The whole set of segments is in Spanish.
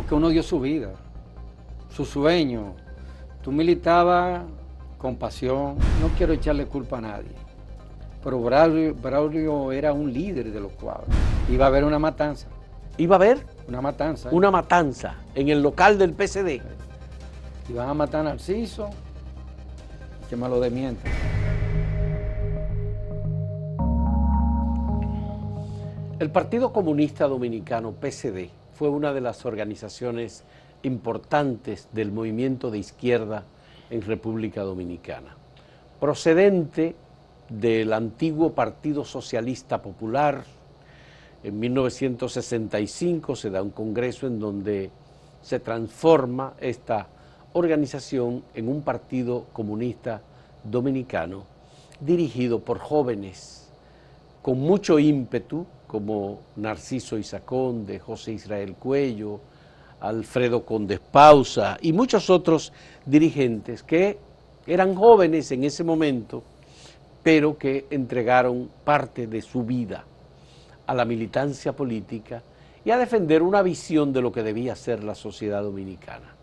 porque uno dio su vida, su sueño. Tú militabas con pasión, no quiero echarle culpa a nadie, pero Braulio era un líder de los cuadros. Iba a haber una matanza. ¿Iba a haber? Una matanza. Una matanza en el local del PCD. Iban a matar a Narciso, que me lo desmiente. El Partido Comunista Dominicano, PCD, fue una de las organizaciones importantes del movimiento de izquierda en República Dominicana. Procedente del antiguo Partido Socialista Popular, en 1965 se da un congreso en donde se transforma esta organización en un partido comunista dominicano dirigido por jóvenes con mucho ímpetu, como Narciso Isaconde, José Israel Cuello, Alfredo Conde Pausa y muchos otros dirigentes que eran jóvenes en ese momento, pero que entregaron parte de su vida a la militancia política y a defender una visión de lo que debía ser la sociedad dominicana.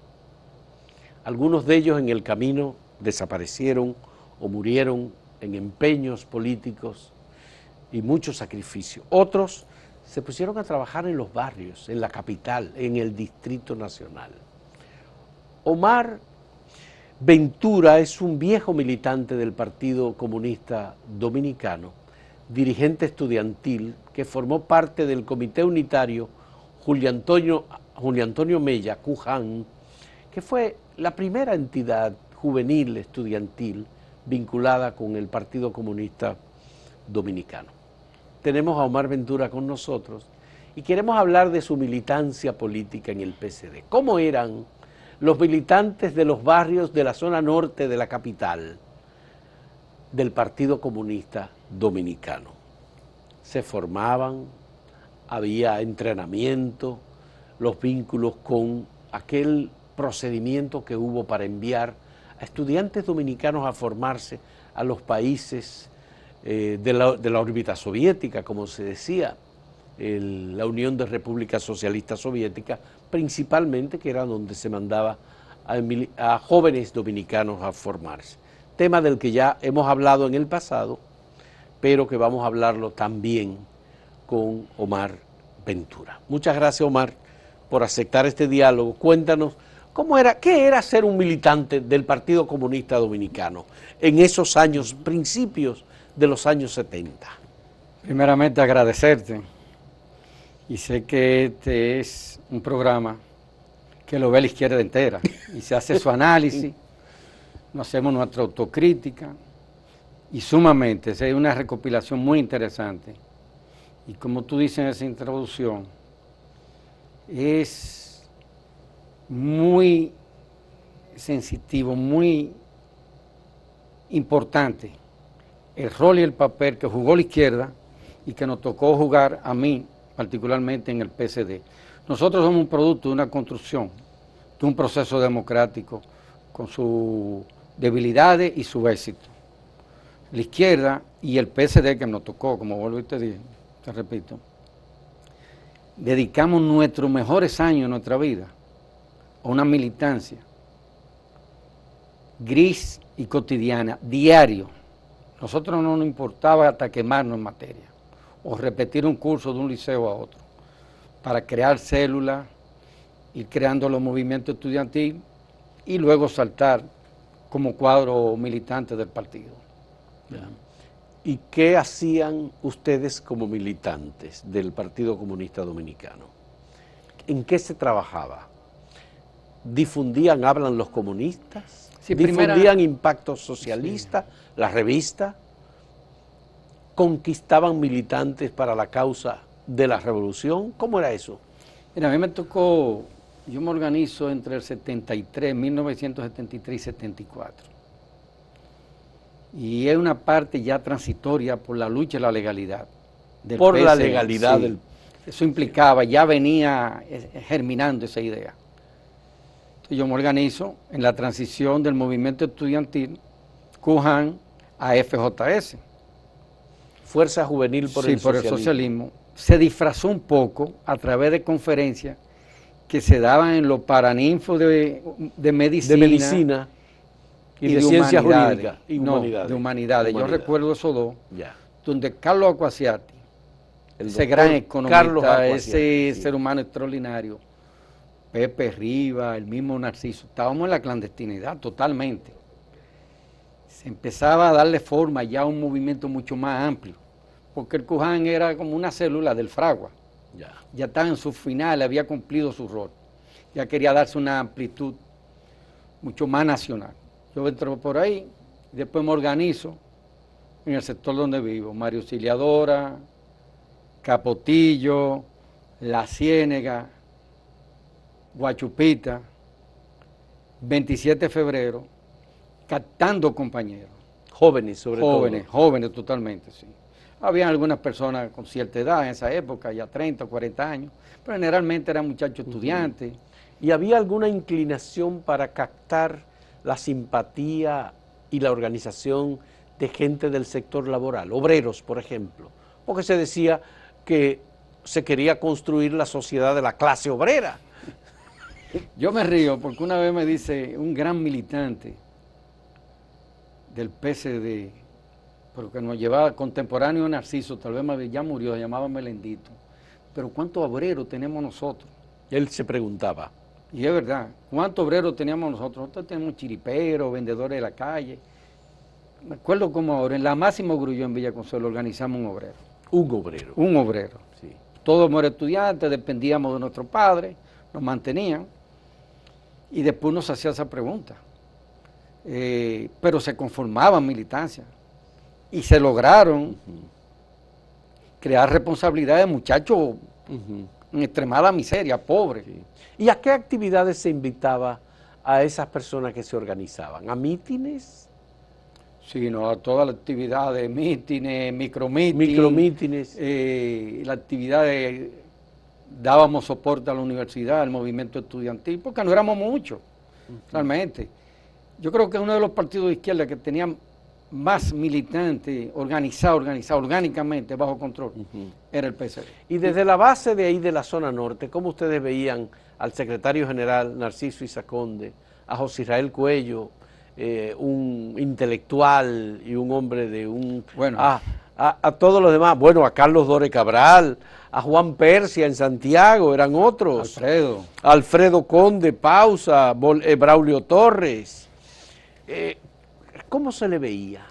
Algunos de ellos en el camino desaparecieron o murieron en empeños políticos y mucho sacrificio. Otros se pusieron a trabajar en los barrios, en la capital, en el Distrito Nacional. Omar Ventura es un viejo militante del Partido Comunista Dominicano, dirigente estudiantil que formó parte del Comité Unitario Julio Antonio Mella, CUJAN, que fue la primera entidad juvenil estudiantil vinculada con el Partido Comunista Dominicano. Tenemos a Omar Ventura con nosotros y queremos hablar de su militancia política en el PCD. ¿Cómo eran los militantes de los barrios de la zona norte de la capital del Partido Comunista Dominicano? Se formaban, había entrenamiento, los vínculos con aquel procedimiento que hubo para enviar a estudiantes dominicanos a formarse a los países de la órbita soviética, como se decía, la Unión de Repúblicas Socialistas Soviéticas, principalmente, que era donde se mandaba a jóvenes dominicanos a formarse. Tema del que ya hemos hablado en el pasado, pero que vamos a hablarlo también con Omar Ventura. Muchas gracias, Omar, por aceptar este diálogo. Cuéntanos, ¿qué era ser un militante del Partido Comunista Dominicano en esos años, principios de los años 70? Primeramente agradecerte, y sé que este es un programa que lo ve la izquierda entera y se hace su análisis, nos hacemos nuestra autocrítica y sumamente, es una recopilación muy interesante y como tú dices en esa introducción, es muy sensitivo, muy importante el rol y el papel que jugó la izquierda y que nos tocó jugar a mí, particularmente en el PCD. Nosotros somos un producto de una construcción, de un proceso democrático con sus debilidades y su éxito. La izquierda y el PCD que nos tocó, como vuelvo y te repito, dedicamos nuestros mejores años de nuestra vida a una militancia gris y cotidiana, diario. Nosotros no nos importaba hasta quemarnos en materia o repetir un curso de un liceo a otro para crear células, ir creando los movimientos estudiantiles y luego saltar como cuadro militante del partido. Ya. ¿Y qué hacían ustedes como militantes del Partido Comunista Dominicano? ¿En qué se trabajaba? ¿Difundían, hablan los comunistas? Sí, ¿Difundían Impacto Socialista, sí, la revista? ¿Conquistaban militantes para la causa de la revolución? ¿Cómo era eso? Mira, a mí me tocó, yo me organizo entre el 1973 y 74. Y es una parte ya transitoria por la lucha y la legalidad. Por la legalidad del... Eso implicaba, ya venía germinando esa idea. Entonces yo me organizo en la transición del movimiento estudiantil CUJAN a FJS. Fuerza Juvenil por el Socialismo. Por el Socialismo. Se disfrazó un poco a través de conferencias que se daban en los paraninfos de medicina. De medicina y de ciencias jurídicas y no, humanidades. de humanidades. Yo recuerdo esos dos, Ya. donde Carlos Acquasiati, El ese gran doctor economista, Carlos Acquasiati, ese sí. ser humano extraordinario, Pepe Rivas, el mismo Narciso, estábamos en la clandestinidad totalmente. Se empezaba a darle forma ya a un movimiento mucho más amplio, porque el CUJAN era como una célula del Fragua. Ya estaba en su final, había cumplido su rol. Ya quería darse una amplitud mucho más nacional. Yo entro por ahí, y después me organizo en el sector donde vivo, María Auxiliadora, Capotillo, La Ciénega, Guachupita, 27 de febrero, captando compañeros. Jóvenes, sobre todo. Jóvenes totalmente, sí. Había algunas personas con cierta edad en esa época, ya 30 o 40 años, pero generalmente eran muchachos estudiantes. ¿Y había alguna inclinación para captar la simpatía y la organización de gente del sector laboral, obreros, por ejemplo? Porque se decía que se quería construir la sociedad de la clase obrera. Yo me río porque una vez me dice un gran militante del PSD, pero que nos llevaba contemporáneo a Narciso, tal vez ya murió, se llamaba Melendito, pero ¿cuántos obreros tenemos nosotros? Él se preguntaba. Y es verdad, ¿cuántos obreros teníamos nosotros? Nosotros tenemos chiriperos, vendedores de la calle. Me acuerdo como ahora, en la Máximo Grullón en Villa Consuelo organizamos un obrero. Un obrero. Un obrero. Sí. Todos éramos estudiantes, dependíamos de nuestros padres, nos mantenían. Y después nos hacía esa pregunta. Pero se conformaban militancias. Y se lograron crear responsabilidades de muchachos en extremada miseria, pobres. Sí. ¿Y a qué actividades se invitaba a esas personas que se organizaban? ¿A mítines? Sí, no, a todas las actividades, mítines, micromítines. Micromítines. La actividad dábamos soporte a la universidad, al movimiento estudiantil, porque no éramos muchos, realmente. Yo creo que uno de los partidos de izquierda que tenían más militantes organizados orgánicamente, bajo control, era el PSD. Y desde la base de ahí de la zona norte, ¿cómo ustedes veían al secretario general Narciso Isaconde, a José Israel Cuello, un intelectual y un hombre de un... Bueno, a todos los demás, bueno, a Carlos Dore Cabral, a Juan Persia en Santiago, eran otros. Alfredo Conde, Pausa, Braulio Torres. ¿Cómo se le veía?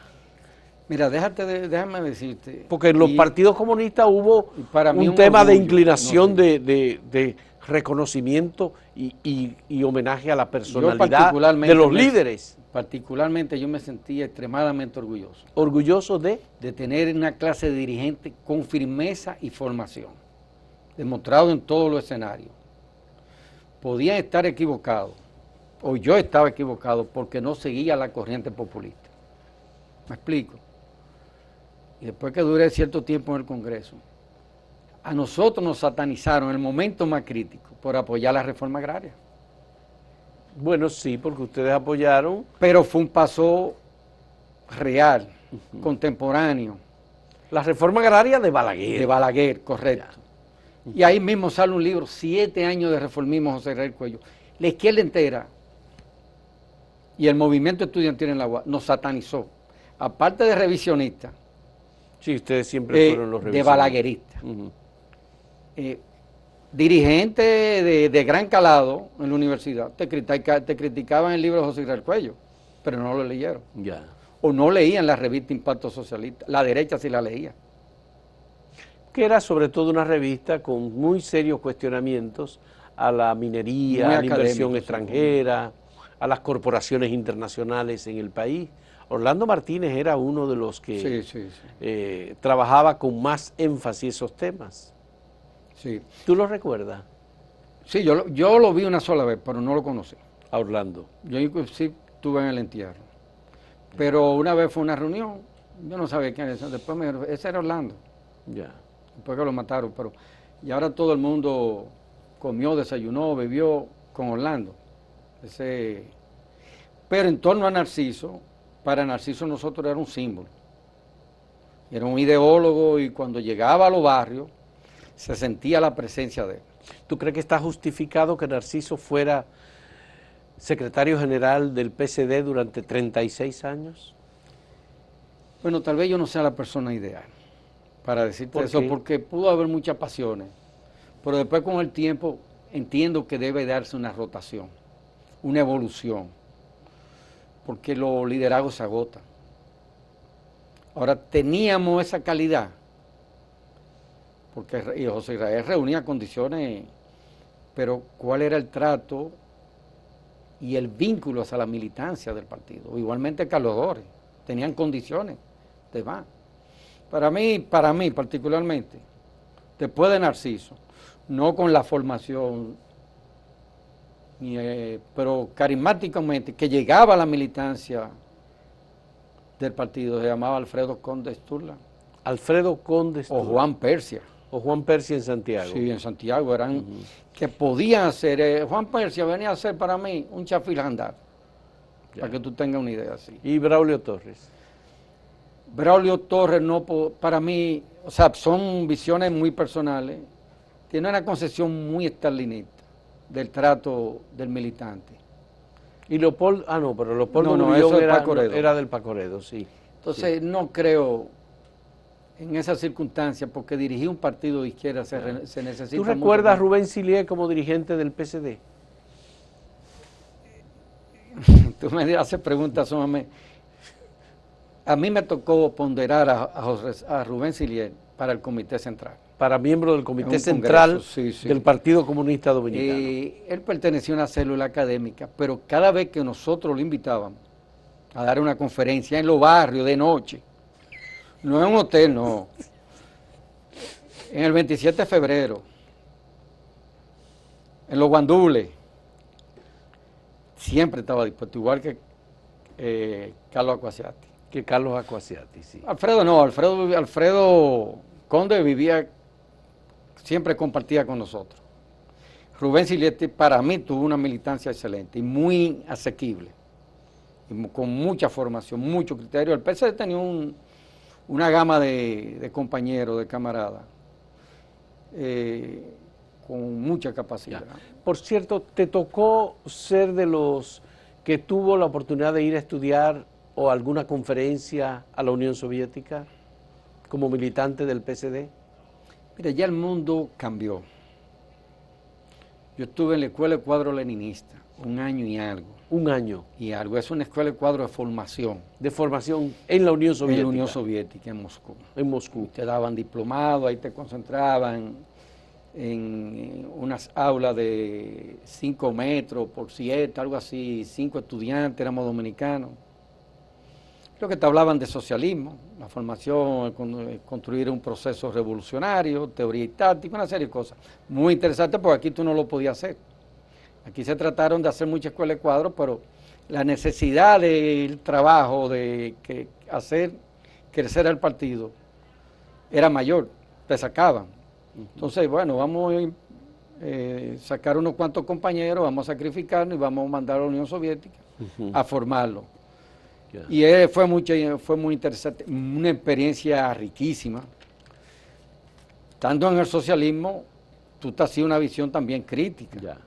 Mira, déjame decirte. Porque en los partidos comunistas hubo para mí un tema orgullo, de inclinación, no sé, de reconocimiento y homenaje a la personalidad de los líderes. Particularmente yo me sentía extremadamente orgulloso. ¿Orgulloso de? De tener una clase de dirigente con firmeza y formación, demostrado en todos los escenarios. Podían estar equivocados, o yo estaba equivocado, porque no seguía la corriente populista. ¿Me explico? Y después que duré cierto tiempo en el Congreso, a nosotros nos satanizaron en el momento más crítico por apoyar la reforma agraria. Bueno, sí, porque ustedes apoyaron. Pero fue un paso real, contemporáneo. La reforma agraria de Balaguer. De Balaguer, correcto. Y ahí mismo sale un libro, 7 años de reformismo, José Israel Cuello. La izquierda entera y el movimiento estudiantil en la UAS nos satanizó. Aparte de revisionistas. Sí, ustedes siempre fueron los revisionistas. De balagueristas. Dirigentes de gran calado en la universidad te criticaban el libro de José Israel Cuello, pero no lo leyeron. Ya. O no leían la revista Impacto Socialista. La derecha sí la leía. Que era sobre todo una revista con muy serios cuestionamientos a la minería, a la inversión extranjera, a las internacionales en el país. Orlando Martínez era uno de los que trabajaba con más énfasis esos temas. Sí. ¿Tú lo recuerdas? Sí, yo lo vi una sola vez, pero no lo conocí. A Orlando. Yo sí estuve en el entierro. Pero una vez fue una reunión, yo no sabía quién era, después me dijeron, ese era Orlando. Ya. Después que lo mataron, y ahora todo el mundo comió, desayunó, bebió con Orlando. Pero en torno a Narciso, para Narciso nosotros era un símbolo. Era un ideólogo y cuando llegaba a los barrios se sentía la presencia de él. ¿Tú crees que está justificado que Narciso fuera secretario general del PSD durante 36 años? Bueno, tal vez yo no sea la persona ideal para decirte ¿Por eso, qué? porque pudo haber muchas pasiones, pero después con el tiempo entiendo que debe darse una rotación, una evolución, porque los liderazgos se agotan. Ahora, teníamos esa calidad, porque José Israel reunía condiciones, pero ¿cuál era el trato y el vínculo hacia la militancia del partido? Igualmente Carlos Dores, tenían condiciones de más. Para mí particularmente, después de Narciso, no con la formación, pero carismáticamente, que llegaba a la militancia del partido, se llamaba Alfredo Conde Sturla. Alfredo Conde Sturla. O Juan Persia. O Juan Persia en Santiago. Sí, en Santiago eran que podían hacer. Juan Persia venía a ser para mí un chafilhandar, para que tú tengas una idea así. ¿Y Braulio Torres? Braulio Torres, no, para mí, o sea, son visiones muy personales. Tiene una concepción muy estalinista del trato del militante. Y Leopoldo, no, pero Leopoldo no, Grullón eso es era, Pacoredo. Era del Pacoredo, sí. Entonces, sí. No creo en esas circunstancias, porque dirigir un partido de izquierda se necesita. ¿Tú recuerdas a Rubén Silier como dirigente del PSD? Tú me haces preguntas sumamente. A mí me tocó ponderar a Rubén Silier para el Comité Central. Para miembro del Comité Central sí. del Partido Comunista Dominicano. Él pertenecía a una célula académica, pero cada vez que nosotros lo invitábamos a dar una conferencia en los barrios de noche, no en un hotel, no, en el 27 de febrero, en los guandules, siempre estaba dispuesto, igual que Carlos Acquasiati. Que Carlos Acquasiati, sí. Alfredo Conde vivía, siempre compartía con nosotros. Rubén Silier para mí tuvo una militancia excelente y muy asequible, y con mucha formación, mucho criterio. El PSD tenía una gama de compañeros, de camaradas, con mucha capacidad. Ya. Por cierto, ¿te tocó ser de los que tuvo la oportunidad de ir a estudiar o alguna conferencia a la Unión Soviética como militante del PSD? Mira, ya el mundo cambió. Yo estuve en la Escuela de Cuadro Leninista, 1 año y algo. 1 año. Y algo, es una escuela de cuadro de formación. De formación en la Unión Soviética. En la Unión Soviética, en Moscú. En Moscú. Te daban diplomado, ahí te concentraban en unas aulas de 5 metros por 7, algo así, 5 estudiantes, éramos dominicanos. Creo que te hablaban de socialismo, la formación, construir un proceso revolucionario, teoría y táctica, una serie de cosas. Muy interesante porque aquí tú no lo podías hacer. Aquí se trataron de hacer muchas escuelas de cuadros, pero la necesidad del trabajo, de hacer crecer al partido, era mayor, te sacaban. Entonces, bueno, vamos a sacar unos cuantos compañeros, vamos a sacrificarnos y vamos a mandar a la Unión Soviética a formarlo. Y fue muy interesante, una experiencia riquísima. Estando en el socialismo, tú te hacías una visión también crítica. Ya.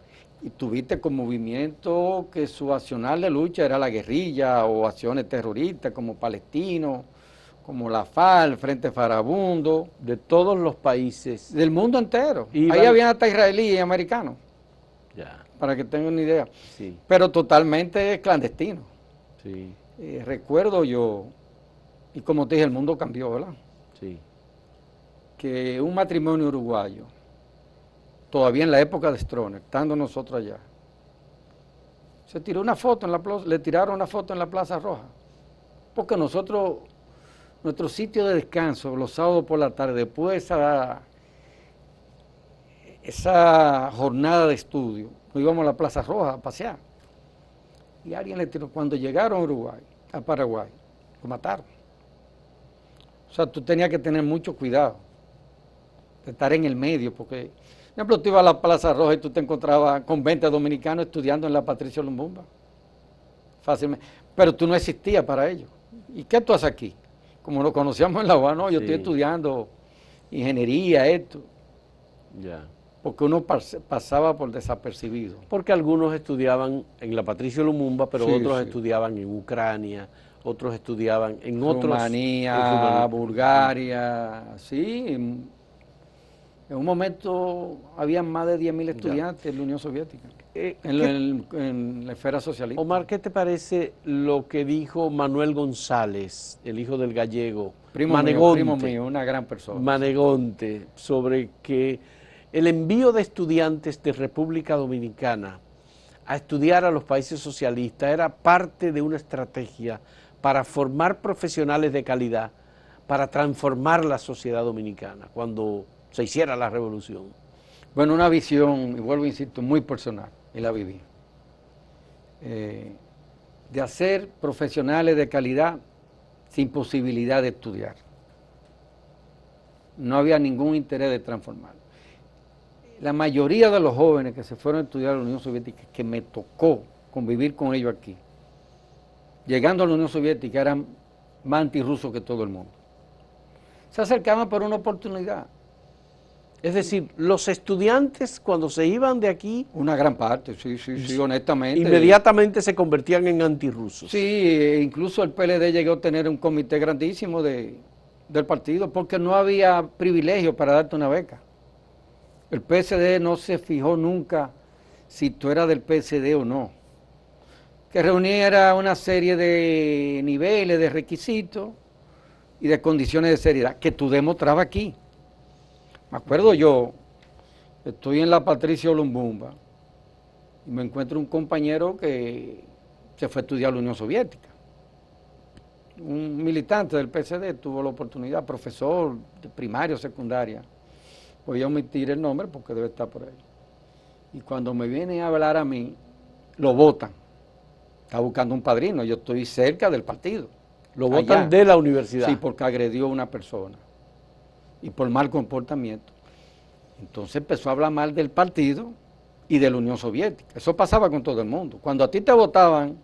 Y tuviste con movimientos que su accionar de lucha era la guerrilla o acciones terroristas como Palestino, como la FARC, Frente Farabundo. De todos los países. Del mundo entero. Ahí había hasta israelíes y americanos. Ya. Para que tengan una idea. Sí. Pero totalmente clandestino. Sí. Recuerdo yo, y como te dije, el mundo cambió, ¿verdad? Sí. Que un matrimonio uruguayo, todavía en la época de Stroessner, estando nosotros allá, se tiró una foto en la plaza, le tiraron una foto en la Plaza Roja, porque nosotros, nuestro sitio de descanso, los sábados por la tarde, después de esa jornada de estudio, nos íbamos a la Plaza Roja a pasear. Y alguien le tiró, cuando llegaron a Uruguay, a Paraguay, lo mataron. O sea, tú tenías que tener mucho cuidado de estar en el medio, porque, por ejemplo, tú ibas a la Plaza Roja y tú te encontrabas con 20 dominicanos estudiando en la Patricio Lumumba, fácilmente, pero tú no existías para ellos. ¿Y qué tú haces aquí? Como lo conocíamos en La Habana, no, yo estoy estudiando ingeniería, esto. Ya. porque uno pasaba por desapercibido. Porque algunos estudiaban en la Patricio Lumumba, pero Sí, otros sí. estudiaban en Ucrania, otros estudiaban en otros... Rumanía, Bulgaria, sí. En un momento habían más de 10.000 estudiantes en la Unión Soviética, en la esfera socialista. Omar, ¿qué te parece lo que dijo Manuel González, el hijo del gallego, Primo mío, una gran persona. Manegonte, sobre que el envío de estudiantes de República Dominicana a estudiar a los países socialistas era parte de una estrategia para formar profesionales de calidad, para transformar la sociedad dominicana cuando se hiciera la revolución? Bueno, una visión, y vuelvo, insisto, muy personal, y la viví. De hacer profesionales de calidad sin posibilidad de estudiar. No había ningún interés de transformar. La mayoría de los jóvenes que se fueron a estudiar a la Unión Soviética, que me tocó convivir con ellos aquí, llegando a la Unión Soviética, eran más antirrusos que todo el mundo. Se acercaban por una oportunidad. Es decir, los estudiantes cuando se iban de aquí... Una gran parte, sí, honestamente. Inmediatamente se convertían en antirrusos. Sí, incluso el PLD llegó a tener un comité grandísimo del partido, porque no había privilegio para darte una beca. El PSD no se fijó nunca si tú eras del PSD o no. Que reuniera una serie de niveles, de requisitos y de condiciones de seriedad que tú demostrabas aquí. Me acuerdo yo, estoy en la Patricio Lumumba y me encuentro un compañero que se fue a estudiar a la Unión Soviética. Un militante del PSD tuvo la oportunidad, profesor de primaria o secundaria. Voy a omitir el nombre porque debe estar por ahí. Y cuando me vienen a hablar a mí, lo votan. Está buscando un padrino, yo estoy cerca del partido. Lo votan de la universidad. Sí, porque agredió a una persona y por mal comportamiento. Entonces empezó a hablar mal del partido y de la Unión Soviética. Eso pasaba con todo el mundo. Cuando a ti te votaban,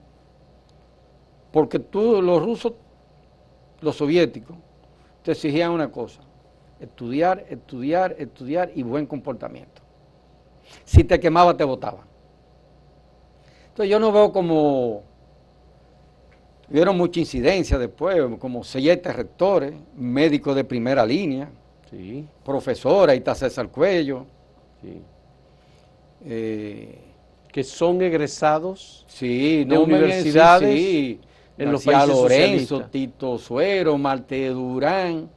porque tú, los rusos, los soviéticos, te exigían una cosa: estudiar, estudiar, estudiar y buen comportamiento. Si te quemaba, te votaban. Entonces yo no veo como... Tuvieron mucha incidencia después, como 7 rectores, médicos de primera línea, sí, profesora, Ita César Cuello. Sí. Que son egresados sí, de universidades sí, en los García países Lorenzo, socialistas. Tito Suero, Marte Durán,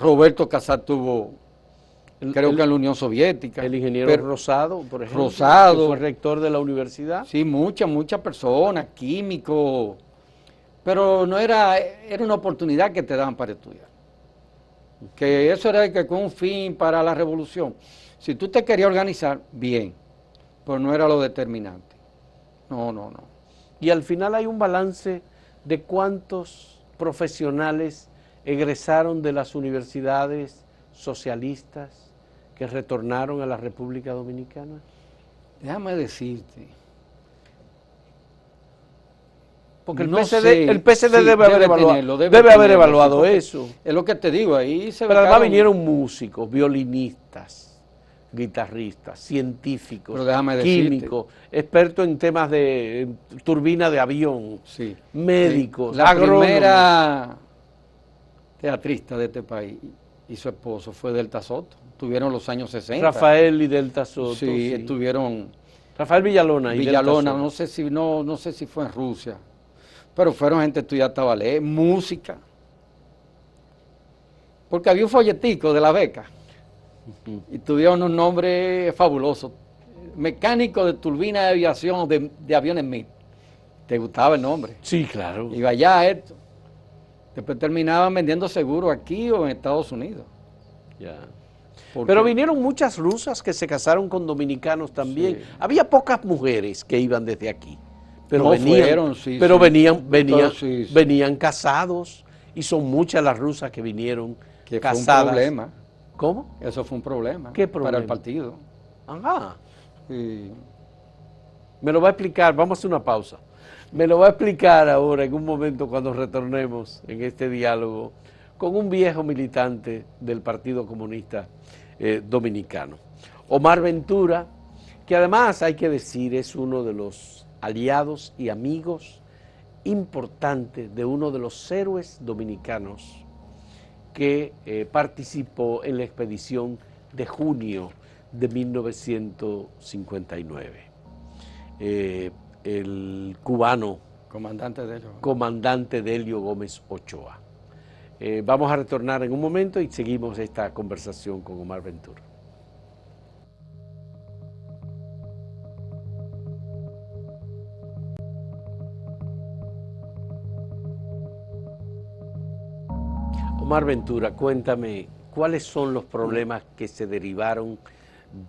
Roberto Casar tuvo, creo que en la Unión Soviética. El ingeniero Rosado, por ejemplo, Rosado, que fue rector de la universidad. Sí, muchas personas, químicos, pero no era una oportunidad que te daban para estudiar. Que eso era que con un fin para la revolución. Si tú te querías organizar, bien, pero no era lo determinante. No. Y al final hay un balance de cuántos profesionales egresaron de las universidades socialistas que retornaron a la República Dominicana. Déjame decirte. Porque el No PSD, sé, el PSD sí, debe haber evaluado, tenerlo, debe haber tenerlo, evaluado sí, eso. Es lo que te digo, ahí se Pero además becaron. vinieron músicos, violinistas, guitarristas, científicos, Pero déjame decirte, químicos, expertos en temas de turbina de avión, sí, médicos, la agrónomos. primera teatrista de este país y su esposo fue Delta Soto. Tuvieron los años 60. Rafael y Delta Soto. Sí, estuvieron. Rafael Villalona y Villalona, Delta Soto. no sé si fue en Rusia, pero fueron gente estudiada ballet, música. Porque había un folletico de la beca y tuvieron unos nombres fabulosos. Mecánico de turbina de aviación de aviones MiG. ¿Te gustaba el nombre? Sí, claro. Iba allá esto. Después terminaban vendiendo seguros aquí o en Estados Unidos. Ya. Porque, Pero vinieron muchas rusas que se casaron con dominicanos también. Sí. Había pocas mujeres que iban desde aquí. Pero No venían, fueron, sí, pero sí. venían, Sí. venían casados y son muchas las rusas que vinieron que casadas. fue un problema. ¿Cómo? Eso fue un problema. ¿Qué problema? Para el partido. Ajá. Sí. Me lo va a explicar, vamos a hacer una pausa. Me lo va a explicar ahora en un momento cuando retornemos en este diálogo con un viejo militante del Partido Comunista dominicano. Omar Ventura, que además hay que decir es uno de los aliados y amigos importantes de uno de los héroes dominicanos que participó en la expedición de junio de 1959. El cubano comandante Delio Gómez Ochoa. Vamos a retornar en un momento y seguimos esta conversación con Omar Ventura. Omar Ventura, cuéntame, ¿cuáles son los problemas que se derivaron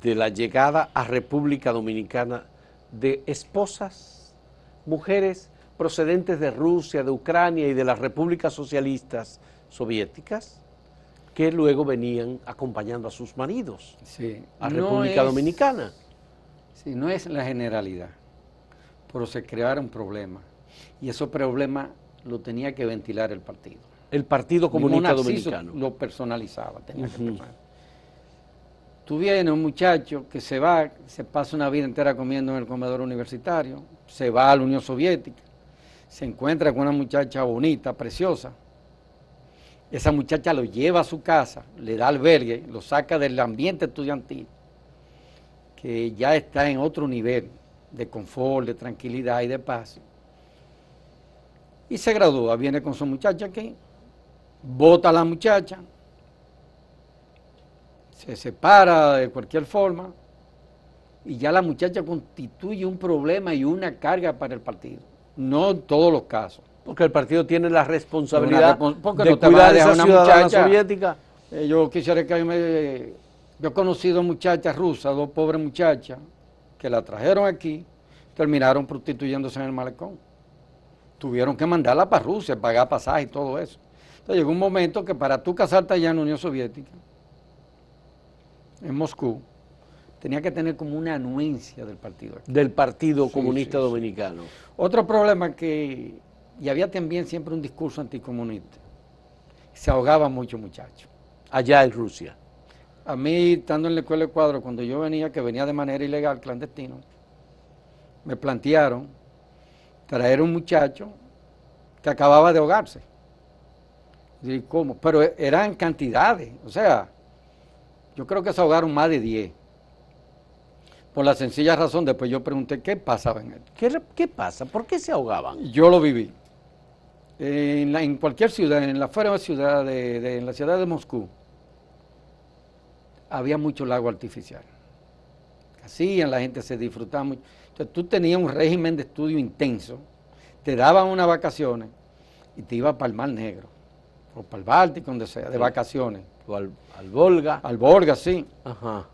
de la llegada a República Dominicana de esposas, mujeres procedentes de Rusia, de Ucrania y de las repúblicas socialistas soviéticas, que luego venían acompañando a sus maridos a República Dominicana? Sí, no es la generalidad, pero se crearon problemas, y esos problemas lo tenía que ventilar el partido. El Partido Comunista Dominicano. Lo personalizaba, tenía que personalizar. Tú vienes un muchacho que se va, se pasa una vida entera comiendo en el comedor universitario, se va a la Unión Soviética, se encuentra con una muchacha bonita, preciosa. Esa muchacha lo lleva a su casa, le da albergue, lo saca del ambiente estudiantil, que ya está en otro nivel de confort, de tranquilidad y de paz. Y se gradúa, viene con su muchacha aquí, bota a la muchacha, se separa de cualquier forma y ya la muchacha constituye un problema y una carga para el partido. No en todos los casos. Porque el partido tiene la responsabilidad de no cuidar de esa una ciudadana muchacha soviética. Yo quisiera que yo he conocido muchachas rusas, dos pobres muchachas, que la trajeron aquí, terminaron prostituyéndose en el malecón. Tuvieron que mandarla para Rusia, pagar pasaje y todo eso. Entonces llegó un momento que para tú casarte allá en la Unión Soviética, en Moscú, tenía que tener como una anuencia del partido aquí. Del Partido Comunista Dominicano. Otro problema y había también siempre un discurso anticomunista, se ahogaban muchos muchachos. Allá en Rusia. A mí, estando en la escuela de cuadro, cuando yo venía, que venía de manera ilegal, clandestino, me plantearon traer un muchacho que acababa de ahogarse. Y ¿cómo? Pero eran cantidades, o sea, yo creo que se ahogaron más de 10. Por la sencilla razón, después yo pregunté qué pasaba en él. ¿Qué pasa? ¿Por qué se ahogaban? Yo lo viví. En cualquier ciudad, en la fuera de ciudad, en la ciudad de Moscú, había mucho lago artificial. Hacían, la gente se disfrutaba mucho. Entonces tú tenías un régimen de estudio intenso, te daban unas vacaciones y te ibas para el Mar Negro, o para el Báltico, donde sea, de vacaciones. O al Volga. Al Volga, sí. Ajá.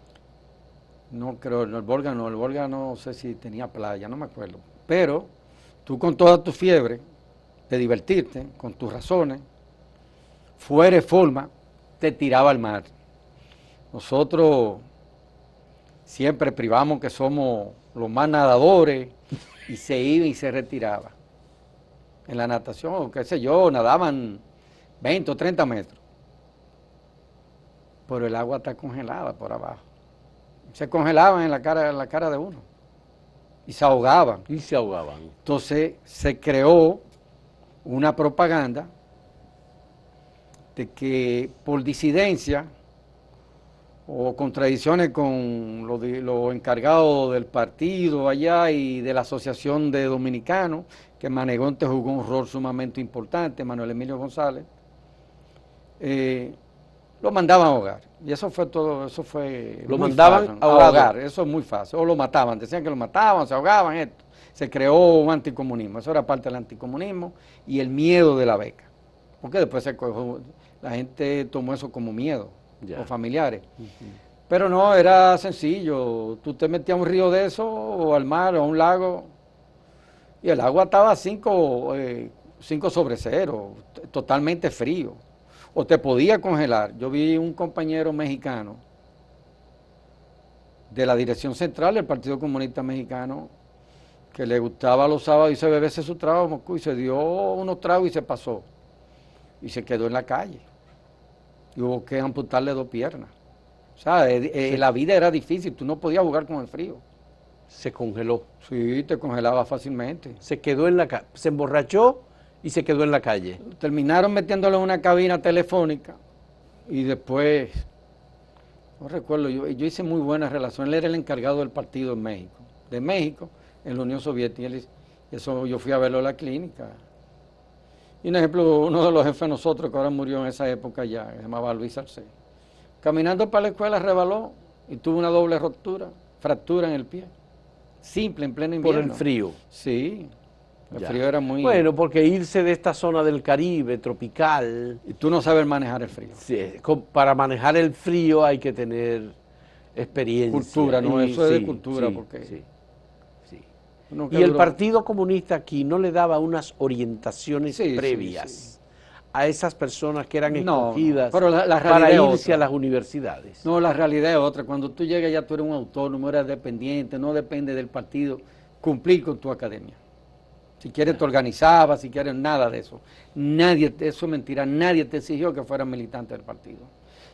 No creo, el Volga no sé si tenía playa, no me acuerdo. Pero tú con toda tu fiebre de divertirte, con tus razones, fuera de forma, te tiraba al mar. Nosotros siempre privamos que somos los más nadadores y se iba y se retiraba. En la natación, qué sé yo, nadaban 20 o 30 metros. Pero el agua está congelada por abajo. Se congelaban en la cara de uno. Y se ahogaban. Entonces se creó una propaganda de que por disidencia o contradicciones con los encargados del partido allá y de la Asociación de Dominicanos, que Manegonte jugó un rol sumamente importante, Manuel Emilio González, lo mandaban a ahogar. Y eso fue todo, eso fue... Lo mandaban a ahogar. Eso es muy fácil. O lo mataban, decían que lo mataban, se ahogaban, esto. Se creó un anticomunismo, eso era parte del anticomunismo y el miedo de la beca. Porque después la gente tomó eso como miedo, los familiares. Pero no, era sencillo, tú te metías a un río de eso, o al mar, o a un lago, y el agua estaba 5 sobre 0, totalmente frío, o te podía congelar. Yo vi un compañero mexicano de la dirección central del Partido Comunista Mexicano, que le gustaba los sábados y se beberse su trago en Moscú, y se dio unos tragos y se pasó, y se quedó en la calle, y hubo que amputarle 2 piernas. O sea, la vida era difícil, tú no podías jugar con el frío. Se congeló. Sí, te congelaba fácilmente. Se quedó en la calle, se emborrachó y se quedó en la calle. Terminaron metiéndolo en una cabina telefónica y después, no recuerdo, yo hice muy buena relación. Él era el encargado del partido en México, en la Unión Soviética. Eso yo fui a verlo a la clínica. Y un ejemplo, uno de los jefes de nosotros, que ahora murió en esa época ya, se llamaba Luis Arce. Caminando para la escuela rebaló y tuvo una doble fractura en el pie. Simple, en pleno invierno. Por el frío. Sí, el Ya. frío era muy... Bueno, porque irse de esta zona del Caribe, tropical, Y tú no sabes manejar el frío. sí, para manejar el frío hay que tener experiencia. Cultura, ¿no? Y- Eso es de sí, cultura, sí, porque... sí, sí. uno que Y el duró- Partido Comunista aquí no le daba unas orientaciones Sí, sí, previas sí. a esas personas que eran No, escogidas pero la para realidad es irse otra. a las universidades. No, la realidad es otra. Cuando tú llegas ya tú eres un autónomo, eres dependiente, no depende del partido cumplir con tu academia. Si quieres te organizabas, si quieres nada de eso. Nadie, eso es mentira, nadie te exigió que fueras militante del partido.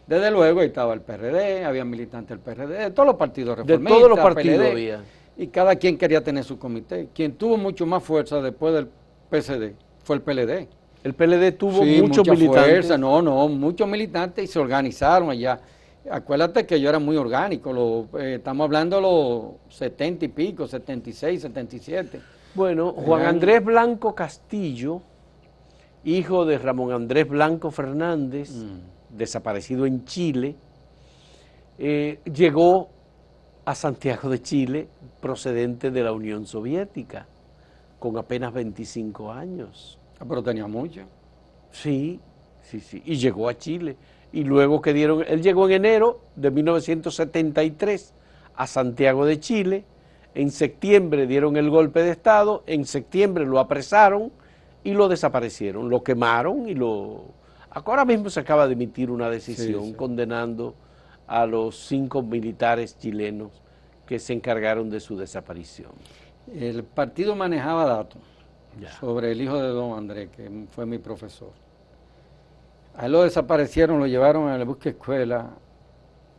Desde luego ahí estaba el PRD, había militantes del PRD, de todos los partidos De reformistas, todos los partidos PLD, había. y cada quien quería tener su comité. Quien tuvo mucho más fuerza después del PSD fue el PLD. El PLD tuvo Sí, muchos mucha militantes. fuerza, muchos militantes y se organizaron allá. Acuérdate que yo era muy orgánico, estamos hablando de los 70 y pico, 76, 77. Bueno, Juan Andrés Blanco Castillo, hijo de Ramón Andrés Blanco Fernández, desaparecido en Chile, llegó a Santiago de Chile procedente de la Unión Soviética, con apenas 25 años. Pero tenía mucho. Sí, sí, sí, y llegó a Chile. Y luego que dieron, él llegó en enero de 1973 a Santiago de Chile, en septiembre dieron el golpe de Estado, en septiembre lo apresaron y lo desaparecieron, lo quemaron y lo... Ahora mismo se acaba de emitir una decisión Sí. condenando a los 5 militares chilenos que se encargaron de su desaparición. El partido manejaba datos Ya. sobre el hijo de don Andrés, que fue mi profesor. A él lo desaparecieron, lo llevaron a la búsqueda escuela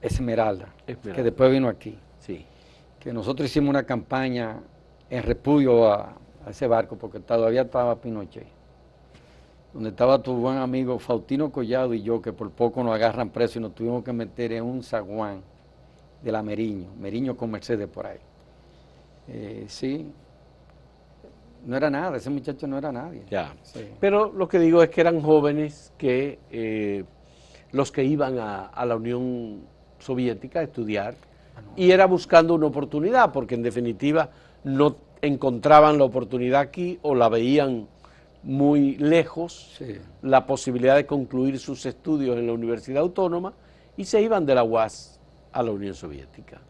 Esmeralda, que después vino aquí. Sí. Que nosotros hicimos una campaña en repudio a ese barco, porque todavía estaba Pinochet, donde estaba tu buen amigo Faustino Collado y yo, que por poco nos agarran presos y nos tuvimos que meter en un zaguán de la Meriño con Mercedes por ahí. Sí, no era nada, ese muchacho no era nadie. Ya. Sí. Pero lo que digo es que eran jóvenes que los que iban a la Unión Soviética a estudiar y era buscando una oportunidad, porque en definitiva no encontraban la oportunidad aquí o la veían muy lejos, Sí. la posibilidad de concluir sus estudios en la Universidad Autónoma y se iban de la UAS a la Unión Soviética.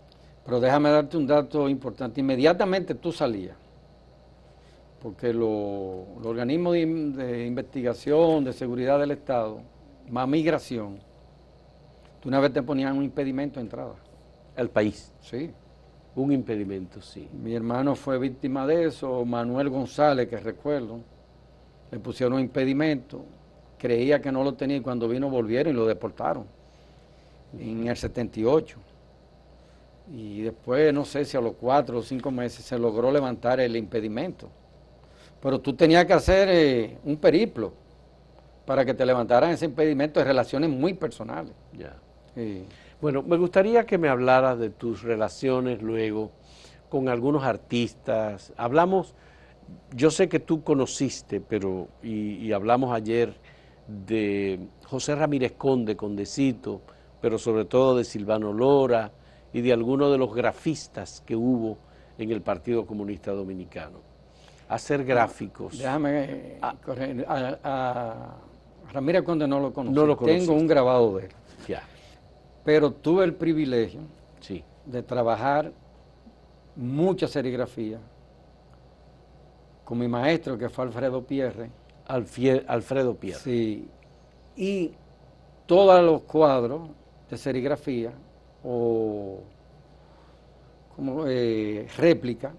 Pero déjame darte un dato importante. Inmediatamente tú salías, porque los organismos de investigación, de seguridad del Estado, más migración, tú una vez te ponían un impedimento de entrada. El país, Sí. un impedimento, sí. Mi hermano fue víctima de eso, Manuel González, que recuerdo, le pusieron un impedimento, creía que no lo tenía y cuando vino volvieron y lo deportaron en el 78. Y después, no sé si a los 4 o 5 meses se logró levantar el impedimento. Pero tú tenías que hacer un periplo para que te levantaran ese impedimento de relaciones muy personales. Ya. Sí. Bueno, me gustaría que me hablaras de tus relaciones luego con algunos artistas. Hablamos, yo sé que tú conociste, pero y hablamos ayer de José Ramírez Conde, Condecito, pero sobre todo de Silvano Lora y de algunos de los grafistas que hubo en el Partido Comunista Dominicano. Hacer gráficos. Déjame correr. A Ramírez Conde no lo conocí. No lo Tengo conociste. un grabado de él. Ya, Pero tuve el privilegio sí. de trabajar mucha serigrafía con mi maestro, que fue Alfredo Pierre. Alfredo Pierre. Sí. Y todos los cuadros de serigrafía o como réplica,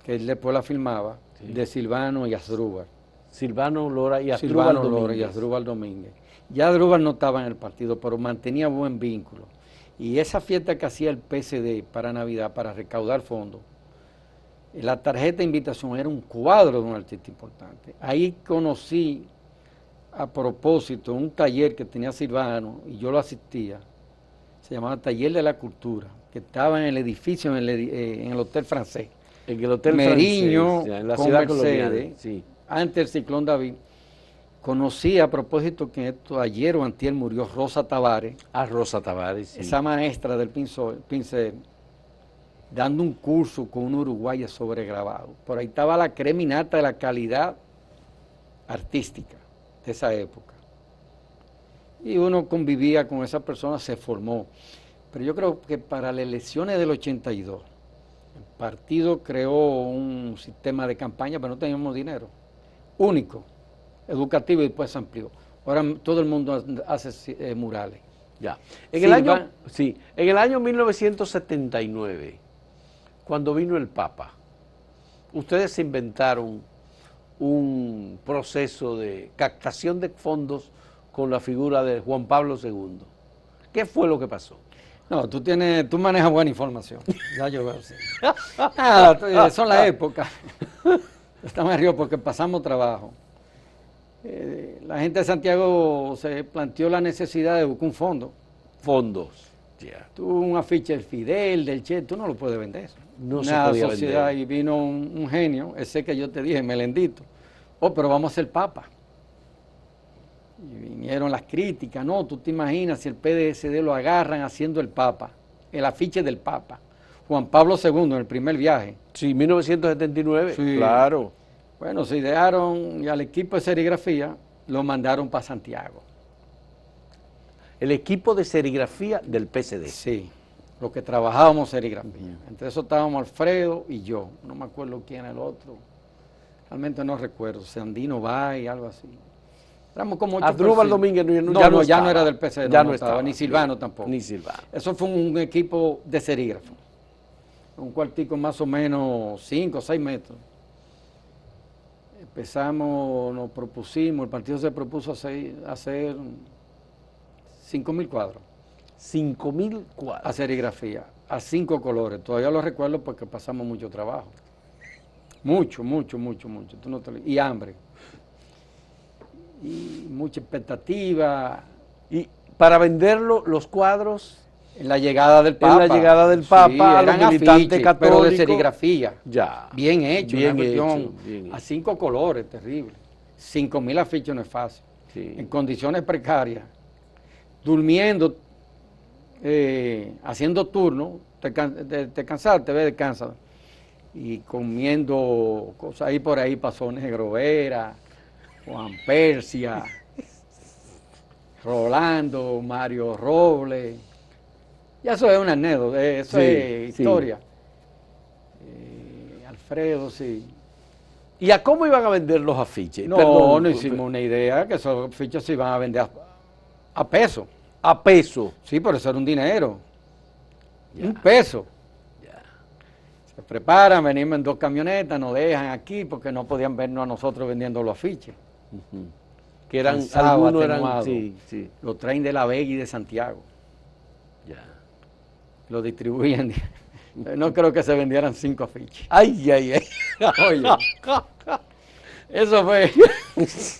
que él después la filmaba, Sí. de Silvano y Asdrúbal. Silvano Lora y Asdrúbal Silvano Lora y Domínguez. Asdrúbal Domínguez. Ya Asdrúbal no estaba en el partido, pero mantenía buen vínculo. Y esa fiesta que hacía el PSD para Navidad, para recaudar fondos, la tarjeta de invitación era un cuadro de un artista importante. Ahí conocí, a propósito, un taller que tenía Silvano, y yo lo asistía, se llamaba Taller de la Cultura, que estaba en el edificio, en el Hotel Francés. En el Hotel Meriño, Francés, en la con ciudad Mercedes, colonial. Sí. antes del ciclón David. Conocí, a propósito, que esto ayer o antier murió Rosa Tavares, A Rosa Tavares, sí. esa maestra del pincel, dando un curso con un uruguaya sobre grabado. Por ahí estaba la creminata de la calidad artística de esa época. Y uno convivía con esa persona, se formó. Pero yo creo que para las elecciones del 82, el partido creó un sistema de campaña, pero no teníamos dinero. Único, educativo, y después se amplió. Ahora todo el mundo hace murales. Ya. En el año 1979, cuando vino el Papa, ustedes se inventaron un proceso de captación de fondos con la figura de Juan Pablo II. ¿Qué fue lo que pasó? No, tú manejas buena información. Ya yo veo, sí. Nada, son las épocas. Estamos río porque pasamos trabajo. La gente de Santiago se planteó la necesidad de buscar un fondo. Fondos. Ya. Tú un afiche del Fidel, del Che, tú no lo puedes vender. No se Una podía sociedad, vender. y vino un genio, ese que yo te dije, Melendito. Oh, pero vamos a ser papa. Y vinieron las críticas, no, tú te imaginas si el PDSD lo agarran haciendo el papa, el afiche del papa. Juan Pablo II en el primer viaje. Sí, 1979, Sí. claro. Bueno, se idearon y al equipo de serigrafía lo mandaron para Santiago. El equipo de serigrafía del PSD. Sí, los que trabajábamos serigrafía. Entre eso estábamos Alfredo y yo. No me acuerdo quién era el otro. Realmente no recuerdo. Sandino Bay, algo así. Éramos como 8 Asdrúbal Domínguez ya no era del PC, ya no no estaba, estaba. ni Silvano tampoco. Ni Silvano. Eso fue un equipo de serígrafo. Un cuartico más o menos 5 o 6 metros. Empezamos, nos propusimos, el partido se propuso hacer 5.000 cuadros. 5.000 cuadros. A serigrafía, a 5 colores. Todavía lo recuerdo porque pasamos mucho trabajo. Mucho. Tú no y hambre. Y mucha expectativa. Y para venderlo, los cuadros, En la llegada del Papa. En la llegada del Papa, a los eran militantes afiches, católicos. pero de serigrafía. ya. Bien hecho, Bien una cuestión hecho, bien a hecho. 5 colores, terrible. 5.000 afiches no es fácil. Sí. En condiciones precarias, durmiendo, haciendo turno, te cansaste, descansas. Y comiendo cosas ahí por ahí pasó Negro Vera, Juan Persia, Rolando, Mario Robles. Ya eso es una anécdota, eso Sí, es sí. historia. Alfredo, sí. ¿Y a cómo iban a vender los afiches? No, Perdón, no hicimos una idea que esos fichas se iban a vender a peso. a peso. Sí, pero eso era un dinero. Ya. Un peso. Ya. Se preparan, venimos en 2 camionetas, nos dejan aquí porque no podían vernos a nosotros vendiendo los afiches. Ujú. Que eran, Cansado, algunos eran, atenuado. sí, sí. Los traen de La Vega y de Santiago. Ya. Lo distribuían. No creo que se vendieran 5 afiches. Ay, ay, ay. Oye, eso fue,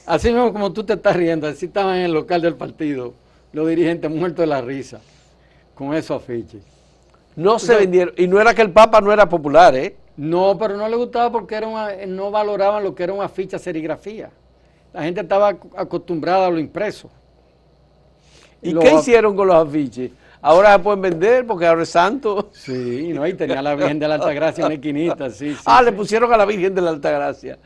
así mismo como tú te estás riendo, así estaban en el local del partido, los dirigentes muertos de la risa, con esos afiches. No se vendieron. Y no era que el Papa no era popular, ¿eh? No, pero no le gustaba porque no valoraban lo que era una ficha serigrafía. La gente estaba acostumbrada a lo impreso. ¿Y lo- qué hicieron con los afiches? Ahora se pueden vender porque ahora es santo. Sí, no, y tenía la Virgen de la Altagracia en una esquinita, sí, sí. Le sí. pusieron a la Virgen de la Altagracia.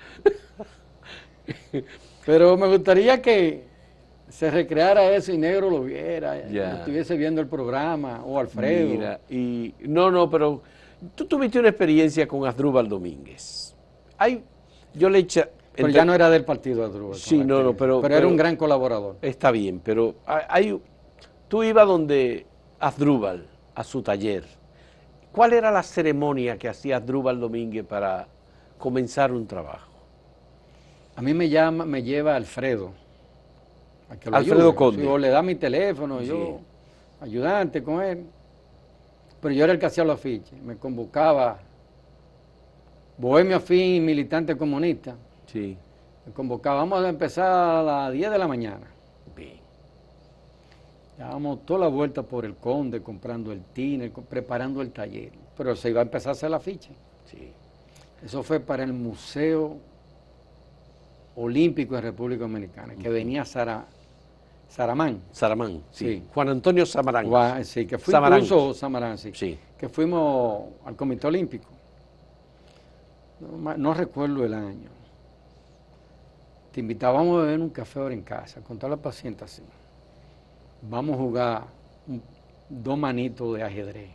Pero me gustaría que se recreara eso y Negro lo viera, Ya. lo estuviese viendo el programa, o Alfredo. Mira, y no, pero tú tuviste una experiencia con Asdrúbal Domínguez. Yo le eché. Pero ya no era del partido Asdrúbal. Sí, no, pero era pero- un gran colaborador. Está bien, pero tú ibas donde Asdrúbal, a su taller. ¿Cuál era la ceremonia que hacía Asdrúbal Domínguez para comenzar un trabajo? A mí me lleva Alfredo. A que lo Alfredo ayude. Conde. Sí, o le da mi teléfono, Sí. yo, ayudante con él. pero yo era el que hacía los afiches. Me convocaba Bohemio Afín y Militante Comunista. Sí. Me convocaba, vamos a empezar a las 10 de la mañana. Bien. Dábamos toda la vuelta por el Conde, comprando el tiner, preparando el taller. Pero se iba a empezar a hacer el afiche. Sí. Eso fue para el Museo Olímpico de República Dominicana, que venía Saramán. Saramán, sí. Sí. Juan Antonio Samarán. Sí, que fue Samarán. incluso Samarán, sí. Sí. Que fuimos al Comité Olímpico. No recuerdo el año. Te invitábamos a beber un café ahora en casa, con toda la paciente así. Vamos a jugar 2 manitos de ajedrez.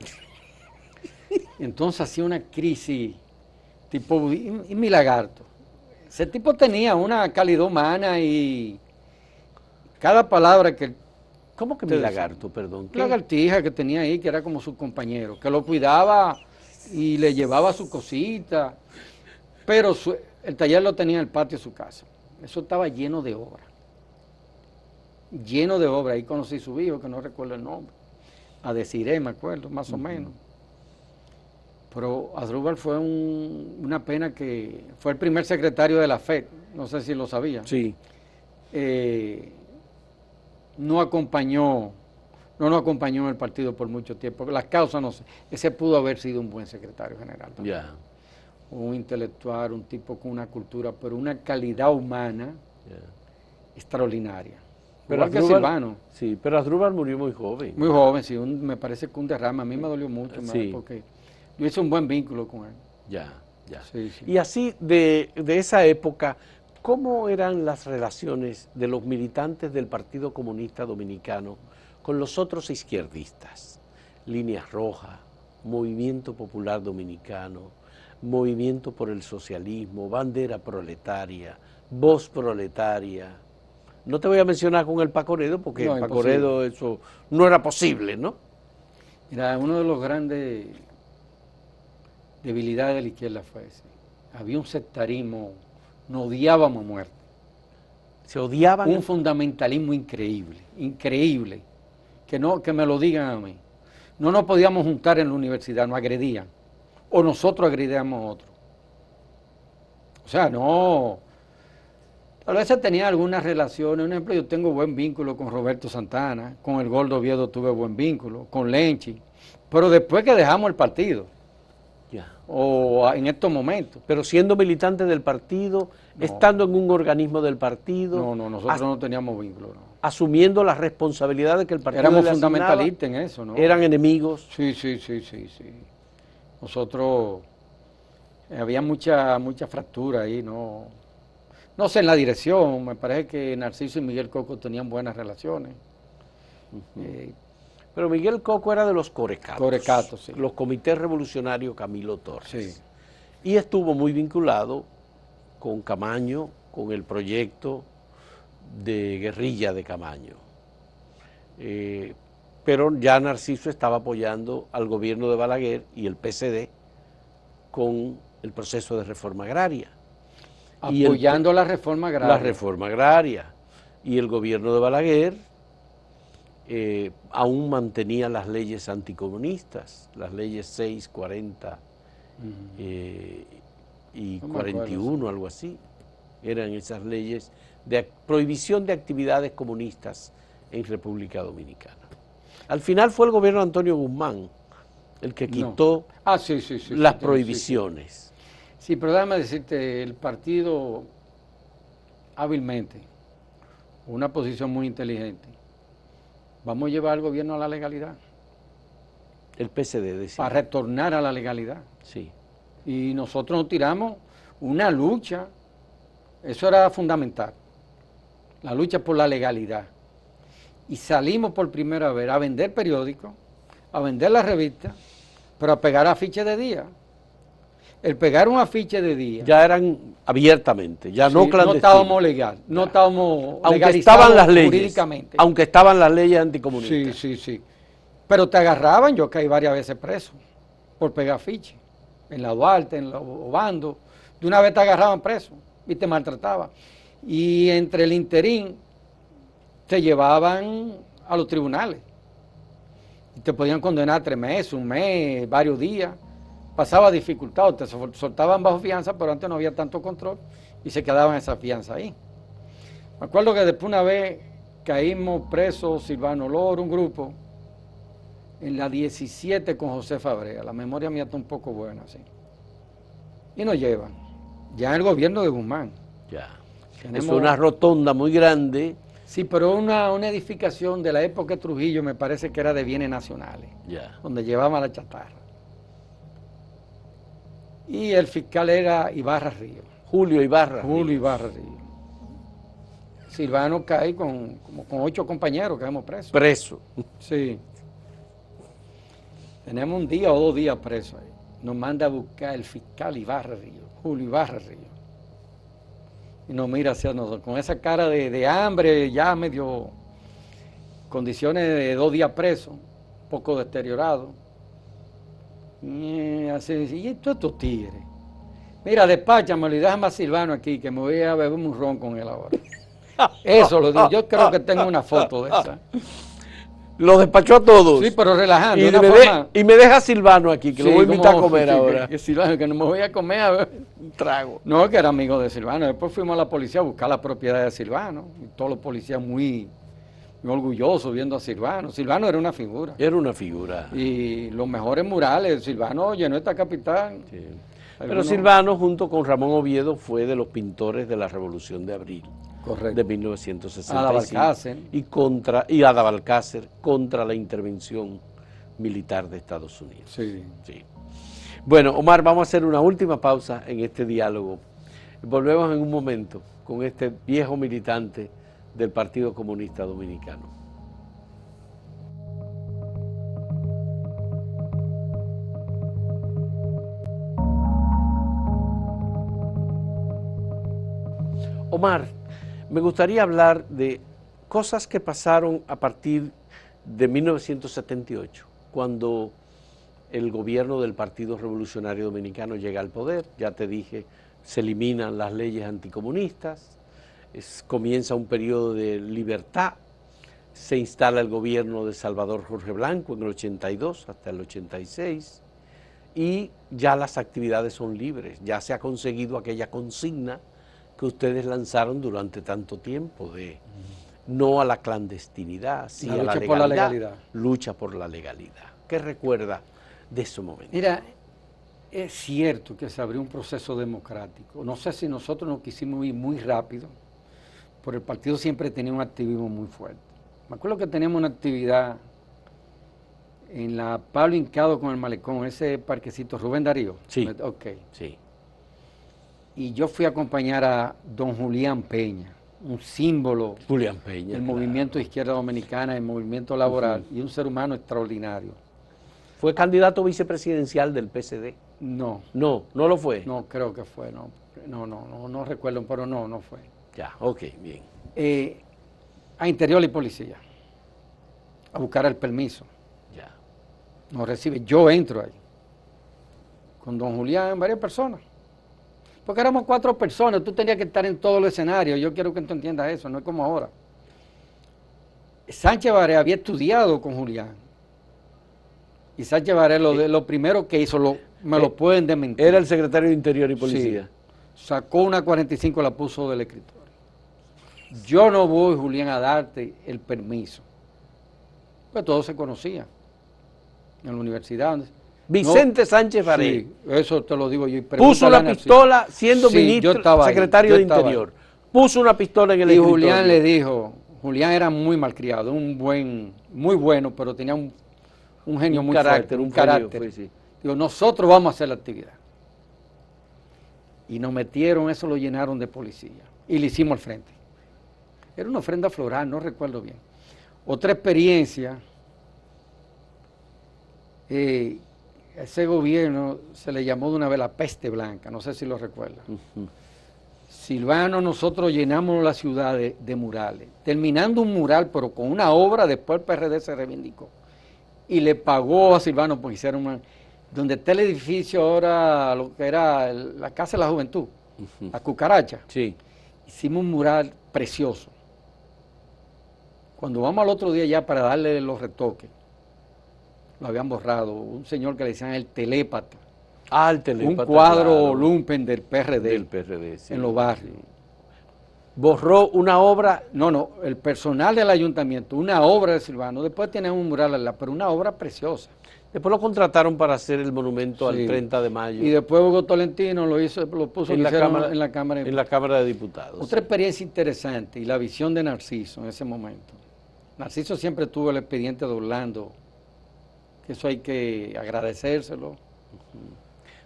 Entonces hacía una crisis tipo y mi lagarto. Ese tipo tenía una calidad humana y cada palabra que... ¿Cómo que mi lagarto, perdón? La lagartija que tenía ahí, que era como su compañero, que lo cuidaba y le llevaba su cosita, pero el taller lo tenía en el patio de su casa. Eso estaba lleno de obra. Lleno de obra. Ahí conocí a su hijo, que no recuerdo el nombre. A Desiré, me acuerdo, más o menos. Pero Asdrúbal fue una pena que fue el primer secretario de la FED, no sé si lo sabía. Sí. No nos acompañó en el partido por mucho tiempo. Las causas no sé. Ese pudo haber sido un buen secretario general también. Ya. Un intelectual, un tipo con una cultura, pero una calidad humana extraordinaria. Pero Igual que Silvano. Sí, pero Asdrúbal murió muy joven. Muy joven, sí, me parece que un derrame. A mí me dolió mucho, Sí. porque yo hice un buen vínculo con él. Ya, ya. Sí, sí. Y así, de esa época, ¿cómo eran las relaciones de los militantes del Partido Comunista Dominicano con los otros izquierdistas? Líneas Rojas, Movimiento Popular Dominicano, Movimiento por el Socialismo, Bandera Proletaria, Voz Proletaria. No te voy a mencionar con el Pacoredo, porque No, el Pacoredo eso no era posible, ¿no? Mira, uno de los grandes debilidades de la izquierda fue ese. Había un sectarismo, nos odiábamos a muerte. Se odiaban. Un fundamentalismo increíble, increíble. Que me lo digan a mí. No nos podíamos juntar en la universidad, nos agredían. O nosotros agredíamos a otros. O sea, no. Tal vez se tenían algunas relaciones. Un ejemplo, yo tengo buen vínculo con Roberto Santana, con el Gordo Oviedo tuve buen vínculo, con Lenchi. Pero después que dejamos el partido, o en estos momentos. Pero siendo militante del partido, no. Estando en un organismo del partido. No, nosotros no teníamos vínculo. No. Asumiendo las responsabilidades que el partido éramos fundamentalistas en eso, ¿no? Eran enemigos. Sí. Nosotros, había mucha fractura ahí, ¿no? No sé, en la dirección, me parece que Narciso y Miguel Coco tenían buenas relaciones. Pero Miguel Coco era de los Corecatos. Corecatos, sí. Los comités revolucionarios Camilo Torres. Sí. Y estuvo muy vinculado con Camaño, con el proyecto de guerrilla de Camaño. Pero ya Narciso estaba apoyando al gobierno de Balaguer y el PCD con el proceso de reforma agraria. Apoyando la reforma agraria. La reforma agraria. Y el gobierno de Balaguer aún mantenía las leyes anticomunistas, las leyes 6, 40 y 41, algo así. Eran esas leyes de prohibición de actividades comunistas en República Dominicana. Al final fue el gobierno de Antonio Guzmán el que quitó las prohibiciones. Sí, pero déjame decirte, el partido hábilmente, una posición muy inteligente, vamos a llevar al gobierno a la legalidad. El PCD decía. Para retornar a la legalidad. Sí. Y nosotros nos tiramos una lucha, eso era fundamental, la lucha por la legalidad. Y salimos por primera vez a vender periódicos, a vender las revistas, pero a pegar afiches de día. El pegar un afiche de día. Ya eran abiertamente, ya no clandestinos. No estábamos legal, no estábamos aunque estaban las leyes, jurídicamente. Aunque estaban las leyes anticomunistas. Sí. Pero te agarraban, yo caí varias veces preso por pegar afiches. En la Duarte, en los Obando. De una vez te agarraban preso y te maltrataban. Y entre el interín te llevaban a los tribunales. Te podían condenar 3 meses, 1 mes, varios días. Pasaba dificultad, te soltaban bajo fianza, pero antes no había tanto control y se quedaban esa fianza ahí. Me acuerdo que después una vez caímos presos, Silvano Loro, un grupo, en la 17 con José Fabrea. La memoria mía está un poco buena, sí. Y nos llevan, ya en el gobierno de Guzmán. Ya. Tenemos, es una rotonda muy grande. Sí, pero una edificación de la época de Trujillo, me parece que era de bienes nacionales, Ya. donde llevaban la chatarra. Y el fiscal era Ibarra Río. Julio Ibarra. Julio Ibarra Río. Silvano cae como con 8 compañeros que hemos presos. Preso. Sí. Tenemos 1 día o 2 días presos ahí. Nos manda a buscar el fiscal Ibarra Río, Julio Ibarra Río. Y nos mira hacia nosotros, con esa cara de hambre, ya medio, condiciones de 2 días presos, un poco deteriorado. Y así dice, ¿y estos tigres? Mira, despáchamelo y déjame a Silvano aquí, que me voy a beber un ron con él ahora. Eso lo digo, yo creo que tengo una foto de esa. Lo despachó a todos. Sí, pero relajando. Y me deja Silvano aquí, que sí, lo voy a invitar a comer ahora. Que Silvano, que no me voy a comer a ver un trago. No, que era amigo de Silvano. Después fuimos a la policía a buscar la propiedad de Silvano. Y todos los policías muy orgullosos viendo a Silvano. Silvano era una figura. Era una figura. Y los mejores murales. Silvano llenó esta capital. Sí. Pero Silvano, junto con Ramón Oviedo, fue de los pintores de la Revolución de Abril. Correcto. De 1965. Adabalcácer. Y Adabalcácer contra la intervención militar de Estados Unidos. Sí. Sí. Bueno, Omar, vamos a hacer una última pausa en este diálogo. Volvemos en un momento con este viejo militante del Partido Comunista Dominicano. Omar, me gustaría hablar de cosas que pasaron a partir de 1978, cuando el gobierno del Partido Revolucionario Dominicano llega al poder. Ya te dije, se eliminan las leyes anticomunistas, comienza un periodo de libertad, se instala el gobierno de Salvador Jorge Blanco en el 82 hasta el 86, y ya las actividades son libres, ya se ha conseguido aquella consigna que ustedes lanzaron durante tanto tiempo de no a la clandestinidad, sí a la legalidad, lucha por la legalidad. ¿Qué recuerda de ese momento? Mira, es cierto que se abrió un proceso democrático. No sé si nosotros nos quisimos ir muy rápido, pero el partido siempre tenía un activismo muy fuerte. Me acuerdo que teníamos una actividad en la Pablo Hincado con el Malecón, ese parquecito, Rubén Darío. Sí. Ok. Sí. Y yo fui a acompañar a don Julián Peña, un símbolo Julián Peña, del movimiento de izquierda dominicana, del movimiento laboral, y un ser humano extraordinario. ¿Fue candidato vicepresidencial del PSD? No. No, no lo fue. No, creo que fue, no recuerdo, pero no fue. Ya, ok, bien. A Interior y Policía, a buscar el permiso. Ya. Nos recibe, yo entro ahí, con don Julián, varias personas. Porque éramos 4 personas, tú tenías que estar en todos los escenarios, yo quiero que tú entiendas eso, no es como ahora. Sánchez Baré había estudiado con Julián, y Sánchez Baré lo primero que hizo, me lo pueden desmentir. Era el secretario de Interior y Policía. Sí, sacó una 45, la puso del escritorio. Yo no voy, Julián, a darte el permiso. Pues todos se conocían en la universidad. Vicente Sánchez Baré. Sí, eso te lo digo yo. Puso una pistola siendo ministro, secretario de Interior. Puso una pistola en el escritorio. Y Julián le dijo, Julián era muy malcriado, muy bueno, pero tenía un genio muy fuerte, un carácter. Sí. Digo, nosotros vamos a hacer la actividad. Y nos metieron, eso lo llenaron de policía. Y le hicimos al frente. Era una ofrenda floral, no recuerdo bien. Otra experiencia, ese gobierno se le llamó de una vez la peste blanca, no sé si lo recuerdan. Silvano, nosotros llenamos la ciudad de murales, terminando un mural, pero con una obra, después el PRD se reivindicó. Y le pagó a Silvano porque hicieron donde está el edificio ahora, lo que era la Casa de la Juventud, la Cucaracha. Sí. Hicimos un mural precioso. Cuando vamos al otro día ya para darle los retoques, lo habían borrado, un señor que le decían el telépata. Ah, el telépata, un cuadro claro, lumpen del PRD, del PRD, sí, en los barrios. sí. Borró una obra. No, el personal del ayuntamiento, una obra de Silvano, después tienen un mural al lado, pero una obra preciosa. Después lo contrataron para hacer el monumento al Sí. 30 de mayo. Y después Hugo Tolentino lo puso en la Cámara, en la Cámara. En la Cámara de Diputados. Otra experiencia interesante y la visión de Narciso en ese momento. Narciso siempre tuvo el expediente de Orlando, que eso hay que agradecérselo.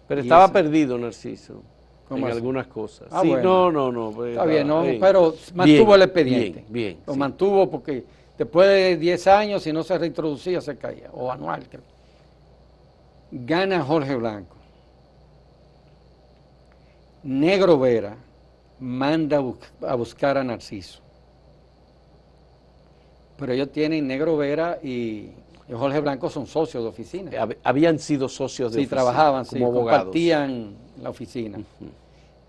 Pero Y estaba eso, perdido Narciso en así? algunas cosas. Ah, Sí, bueno. no. Está estaba bien, no, bien. pero mantuvo el expediente. Bien. Lo Sí. mantuvo porque después de 10 años, si no se reintroducía, se caía, o anual, creo. Gana Jorge Blanco. Negro Vera manda a buscar a Narciso. Pero ellos tienen Negro Vera y Jorge Blanco son socios de oficina. Habían sido socios de Sí, oficina, trabajaban, como sí, abogados. compartían la oficina.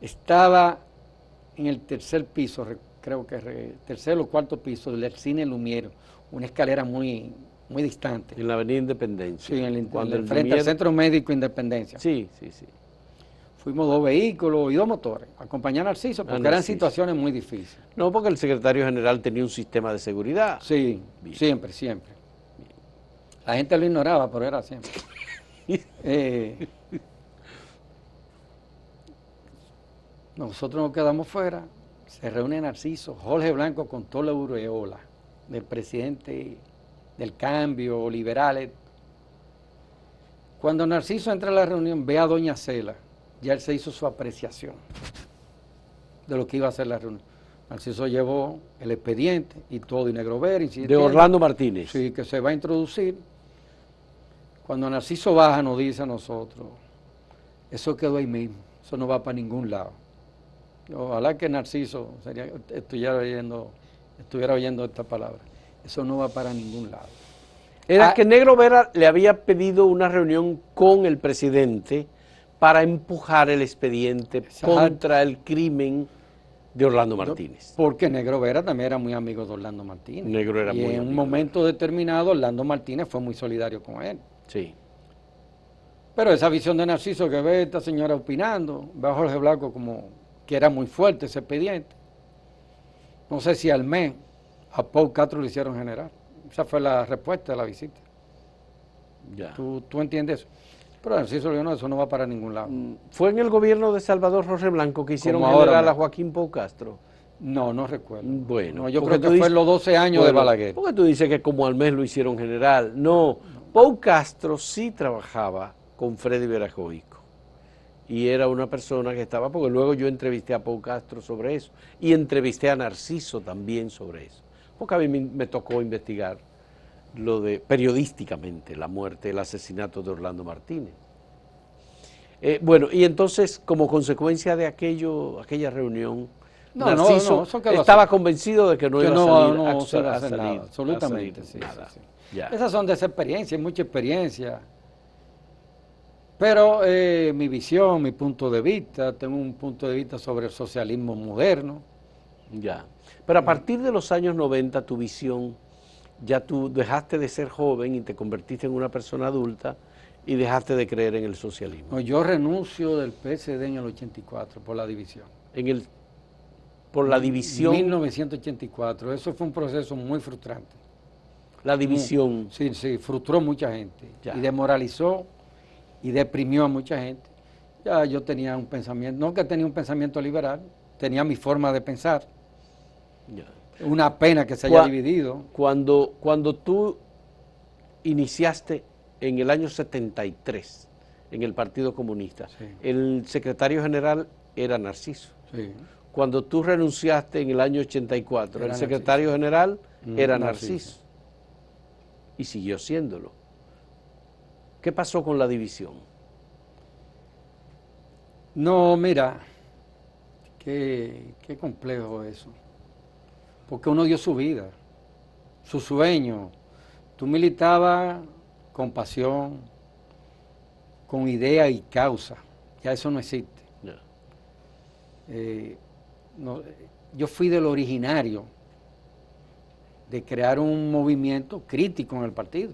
Estaba en el tercer piso, creo que tercer o cuarto piso del cine Lumiero, una escalera muy distante. En la Avenida Independencia. Sí, Cuando el frente al Lumière- Centro Médico Independencia. Sí. Fuimos 2 vehículos y 2 motores a acompañar a Narciso porque eran Narciso. situaciones muy difíciles. No, porque el secretario general tenía un sistema de seguridad. Sí, Bien. siempre. La gente lo ignoraba, pero era siempre. Nosotros nos quedamos fuera, se reúne Narciso, Jorge Blanco con toda la aureola del presidente del cambio, liberales. Cuando Narciso entra a la reunión, ve a doña Cela, ya él se hizo su apreciación de lo que iba a hacer la reunión. Narciso llevó el expediente y todo, y Negro Vera, De Orlando Martínez. Sí, que se va a introducir. Cuando Narciso baja, nos dice a nosotros, eso quedó ahí mismo, eso no va para ningún lado. Ojalá que Narciso estuviera oyendo esta palabra. Eso no va para ningún lado. Era que Negro Vera le había pedido una reunión con el presidente para empujar el expediente contra el crimen de Orlando Martínez. Porque Negro Vera también era muy amigo de Orlando Martínez. Negro era y muy en un amigo momento determinado, Orlando Martínez fue muy solidario con él. Sí. Pero esa visión de Narciso que ve a esta señora opinando, ve a Jorge Blanco como que era muy fuerte ese expediente. No sé si al mes a Paul Castro lo hicieron general. Esa fue la respuesta de la visita. Ya. ¿Tú entiendes eso? Pero Narciso le dijo, no, eso no va para ningún lado. ¿Fue en el gobierno de Salvador Jorge Blanco que hicieron Como ahora, general a ¿no? Joaquín Pau Castro? No recuerdo. Bueno. No, yo porque creo tú que fue dices- los 12 años de bueno, Balaguer. Porque tú dices que como al mes lo hicieron general. No, Pau Castro sí trabajaba con Freddy Verajoico. Y era una persona que estaba, porque luego yo entrevisté a Pau Castro sobre eso. Y entrevisté a Narciso también sobre eso. Porque a mí me tocó investigar lo de, periodísticamente, la muerte, el asesinato de Orlando Martínez. Bueno, y entonces, como consecuencia de aquella reunión, Narciso eso quedó estaba así. convencido de que no Que iba no, a salir, no se iba a a hacer salir- nada, absolutamente, a salir sí, nada. sí. Ya. Esas son de esa experiencia, mucha experiencia. Pero mi visión, mi punto de vista, tengo un punto de vista sobre el socialismo moderno. Ya. Pero a partir de los años 90, tu visión, ya tú dejaste de ser joven y te convertiste en una persona adulta y dejaste de creer en el socialismo. No, yo renuncio del PSD en el 84 por la división. Por la división, 1984, eso fue un proceso muy frustrante. la división. Sí, frustró mucha gente Ya. y demoralizó y deprimió a mucha gente. Ya yo tenía un pensamiento, no que tenía un pensamiento liberal, tenía mi forma de pensar. Ya. Una pena que se haya dividido. Cuando tú iniciaste en el año 73 en el Partido Comunista, Sí. el secretario general era Narciso. Sí. Cuando tú renunciaste en el año 84, Era el secretario general era Narciso. Narciso. Y siguió siéndolo. ¿Qué pasó con la división? No, mira, qué complejo eso. Porque uno dio su vida, su sueño. Tú militabas con pasión, con idea y causa. Ya eso no existe. Ya. Yo fui del originario de crear un movimiento crítico en el partido.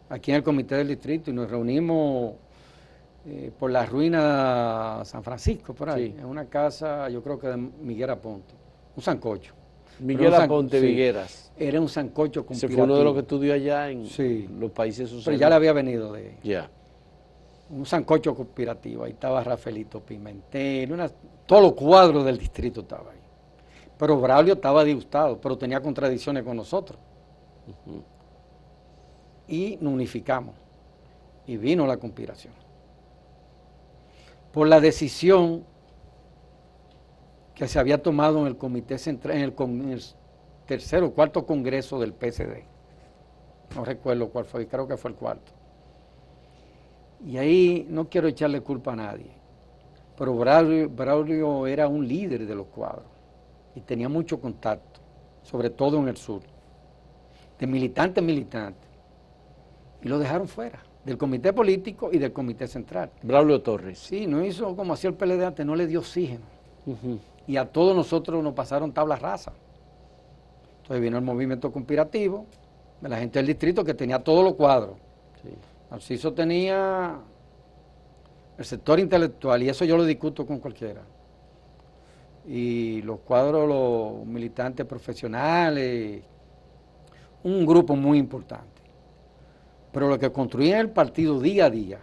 aquí en el comité del distrito, y nos reunimos por la ruina San Francisco, por ahí, Sí. en una casa, yo creo que de Miguel Aponte, un sancocho. Miguel Aponte Vigueras. Era un sancocho Ese conspirativo. fue uno de los que estudió allá en Sí. los países socialistas. Pero ya le había venido de Ya. un sancocho conspirativo. Ahí estaba Rafaelito Pimentel, todos los cuadros del distrito estaban ahí. Pero Braulio estaba disgustado, pero tenía contradicciones con nosotros. Y nos unificamos. Y vino la conspiración. Por la decisión que se había tomado en el comité central, en el tercer o cuarto congreso del PSD. No recuerdo cuál fue, creo que fue el cuarto. Y ahí no quiero echarle culpa a nadie, pero Braulio era un líder de los cuadros y tenía mucho contacto, sobre todo en el sur, de militante en militante. Y lo dejaron fuera, del comité político y del comité central. Braulio Torres. Sí, no hizo como hacía el PLD antes, no le dio oxígeno. Y a todos nosotros nos pasaron tabla rasa. Entonces vino el movimiento conspirativo de la gente del distrito que tenía todos los cuadros. Sí. Narciso tenía el sector intelectual y eso yo lo discuto con cualquiera. Y los cuadros, los militantes profesionales, un grupo muy importante. Pero lo que construían el partido día a día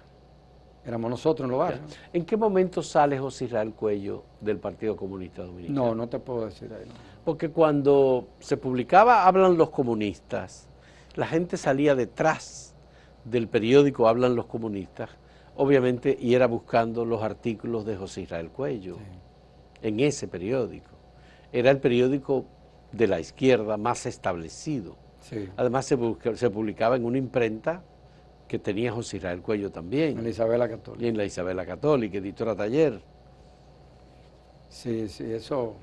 éramos nosotros en los barrios. ¿En qué momento sale José Israel Cuello del Partido Comunista Dominicano? No, no te puedo decir ahí. No. Porque cuando se publicaba Hablan los Comunistas, la gente salía detrás del periódico Hablan los Comunistas, obviamente, y era buscando los artículos de José Israel Cuello en ese periódico. Era el periódico de la izquierda más establecido. Sí. Además se publicaba en una imprenta que tenía José Israel Cuello también. En la Isabela Católica. Y en la Isabela Católica, editora Taller. Sí, sí, eso.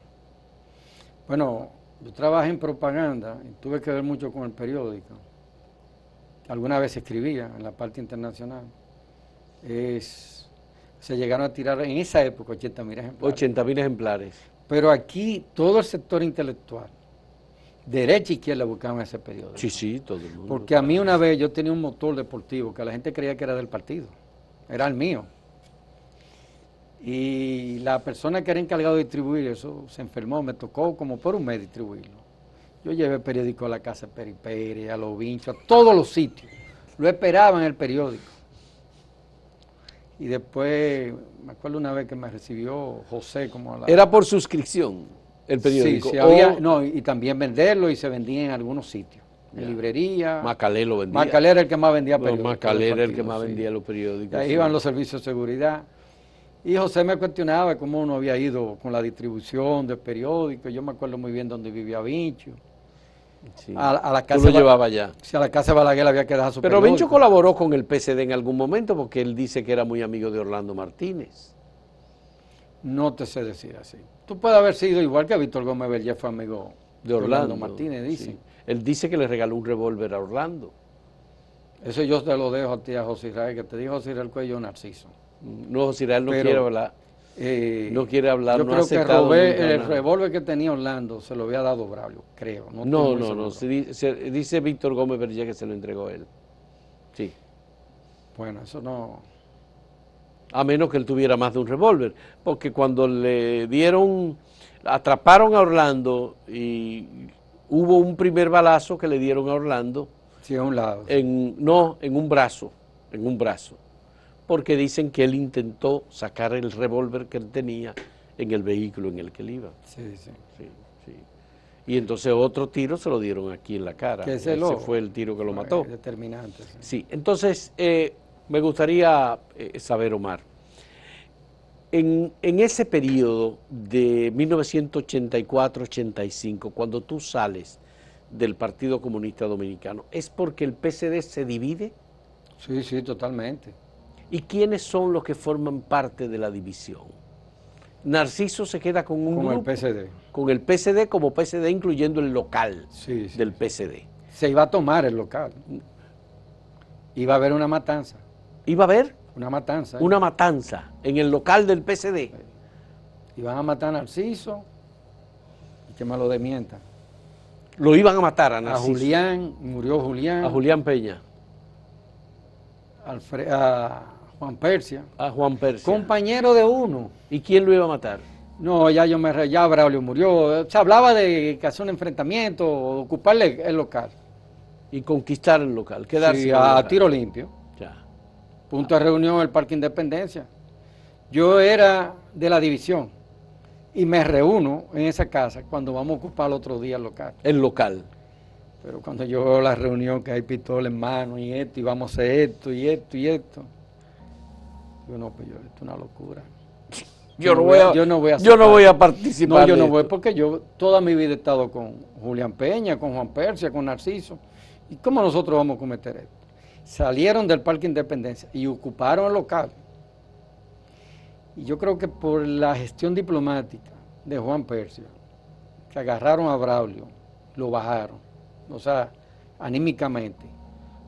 Bueno, yo trabajé en propaganda y tuve que ver mucho con el periódico. Alguna vez escribía en la parte internacional. Se llegaron a tirar en esa época 80.000 ejemplares. 80.000 ejemplares. Pero aquí todo el sector intelectual, derecha e izquierda, buscaban ese periódico. Sí, sí, todo el mundo. Porque a mí una vez yo tenía un motor deportivo que la gente creía que era del partido, era el mío. Y la persona que era encargado de distribuir eso se enfermó, me tocó como por un mes distribuirlo. Yo llevé el periódico a la casa de Peri Pérez, a Los Vinchos, a todos los sitios. Lo esperaba en el periódico. Y después, me acuerdo una vez que me recibió José como a la... ¿Era por suscripción el periódico? Sí, había, no, y también venderlo y se vendía en algunos sitios. En librería. Macalé lo vendía. Macalé era el que más vendía periódicos. Macalé era el que más vendía los periódicos. Ahí iban los servicios de seguridad. Y José me cuestionaba cómo uno había ido con la distribución del periódico. Yo me acuerdo muy bien dónde vivía Vincho. Sí. A la casa Tú lo llevabas allá. Sí, a la casa de Balaguer había que dejar su Pero periódico. Vincho colaboró con el PSD en algún momento porque él dice que era muy amigo de Orlando Martínez. No te sé decir así. Tú puedes haber sido igual que Víctor Gómez Bellé fue amigo De Orlando Martínez, dicen. Sí. Él dice que le regaló un revólver a Orlando. Eso yo te lo dejo a ti, a José Israel, que te dijo José Israel Cuello Narciso. No, José Israel no Pero, quiere hablar. No quiere hablar, yo no ha creo que aceptado nunca el nada. revólver que tenía Orlando se lo había dado Braulio, creo. No. Dice Víctor Gómez Bellé que se lo entregó él. Sí. Bueno, eso no... A menos que él tuviera más de un revólver. Porque cuando atraparon a Orlando y hubo un primer balazo que le dieron a Orlando. Sí, a un lado. En un brazo. Porque dicen que él intentó sacar el revólver que él tenía en el vehículo en el que él iba. Sí. Y entonces otro tiro se lo dieron aquí en la cara. Ese fue el tiro que lo mató. Determinante. Sí, entonces me gustaría saber, Omar, en ese periodo de 1984-85, cuando tú sales del Partido Comunista Dominicano, ¿es porque el PSD se divide? Sí, totalmente. ¿Y quiénes son los que forman parte de la división? Narciso se queda con un grupo. Con el PSD. Con el PSD como PSD, incluyendo el local del PSD. Se iba a tomar el local. Iba a haber una matanza. ¿Iba a haber? Una matanza. Una matanza en el local del PSD. Iban a matar a Narciso y que me lo desmientan. Lo iban a matar a Narciso. A Julián, murió Julián. A Julián Peña. a Juan Persia, A Juan Persia. compañero de uno. ¿Y quién lo iba a matar? No, ya Braulio murió. Se hablaba de que hacer un enfrentamiento, o ocuparle el local. Y conquistar el local, quedarse Sí, con el a local. tiro limpio. Ya. Punto de reunión en el Parque Independencia. Yo era de la división y me reúno en esa casa cuando vamos a ocupar el otro día el local. El local. Pero cuando yo veo la reunión que hay pistola en mano y esto, y vamos a hacer esto y esto y esto, yo no, pues esto es una locura. Yo no voy a participar. No, yo no de voy esto. porque yo toda mi vida he estado con Julián Peña, con Juan Persia, con Narciso. ¿Y cómo nosotros vamos a cometer esto? Salieron del Parque Independencia y ocuparon el local. Y yo creo que por la gestión diplomática de Juan Persia, que agarraron a Braulio, lo bajaron, o sea, anímicamente,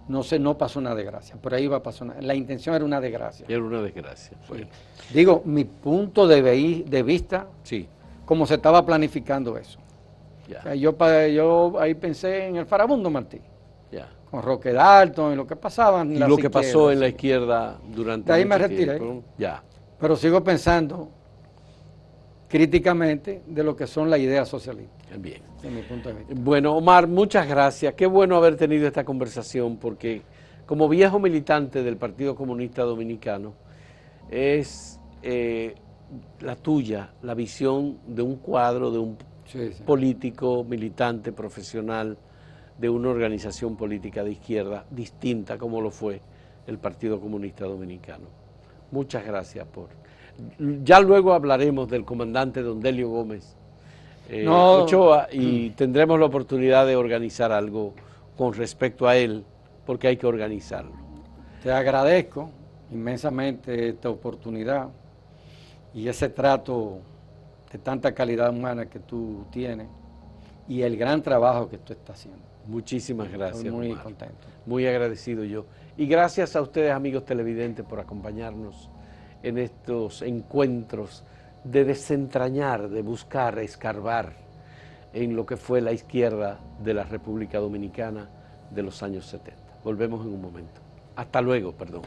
no pasó una desgracia, por ahí va a pasar la intención era una desgracia. Era una desgracia. Bueno. Digo, mi punto de vista, Sí. como se estaba planificando eso. Ya. O sea, yo ahí pensé en el Farabundo Martí, Ya. con Roque Dalton y lo que pasaba en Y las lo que pasó izquierdas, en la sí. izquierda durante De ahí me mucho retiré. tiempo. Ya. Pero sigo pensando críticamente de lo que son las ideas socialistas, Bien. de mi punto de vista. Bueno, Omar, muchas gracias. Qué bueno haber tenido esta conversación porque como viejo militante del Partido Comunista Dominicano es la tuya, la visión de un cuadro, de un Sí, sí. político, militante, profesional, de una organización política de izquierda distinta como lo fue el Partido Comunista Dominicano. Muchas gracias por... Ya luego hablaremos del comandante Don Delio Gómez Ochoa y tendremos la oportunidad de organizar algo con respecto a él, porque hay que organizarlo. Te agradezco inmensamente esta oportunidad y ese trato de tanta calidad humana que tú tienes y el gran trabajo que tú estás haciendo. Muchísimas gracias. Estoy muy Omar. contento. Muy agradecido yo. Y gracias a ustedes, amigos televidentes, por acompañarnos en estos encuentros de desentrañar, de buscar, escarbar en lo que fue la izquierda de la República Dominicana de los años 70. Volvemos en un momento. Hasta luego, perdón.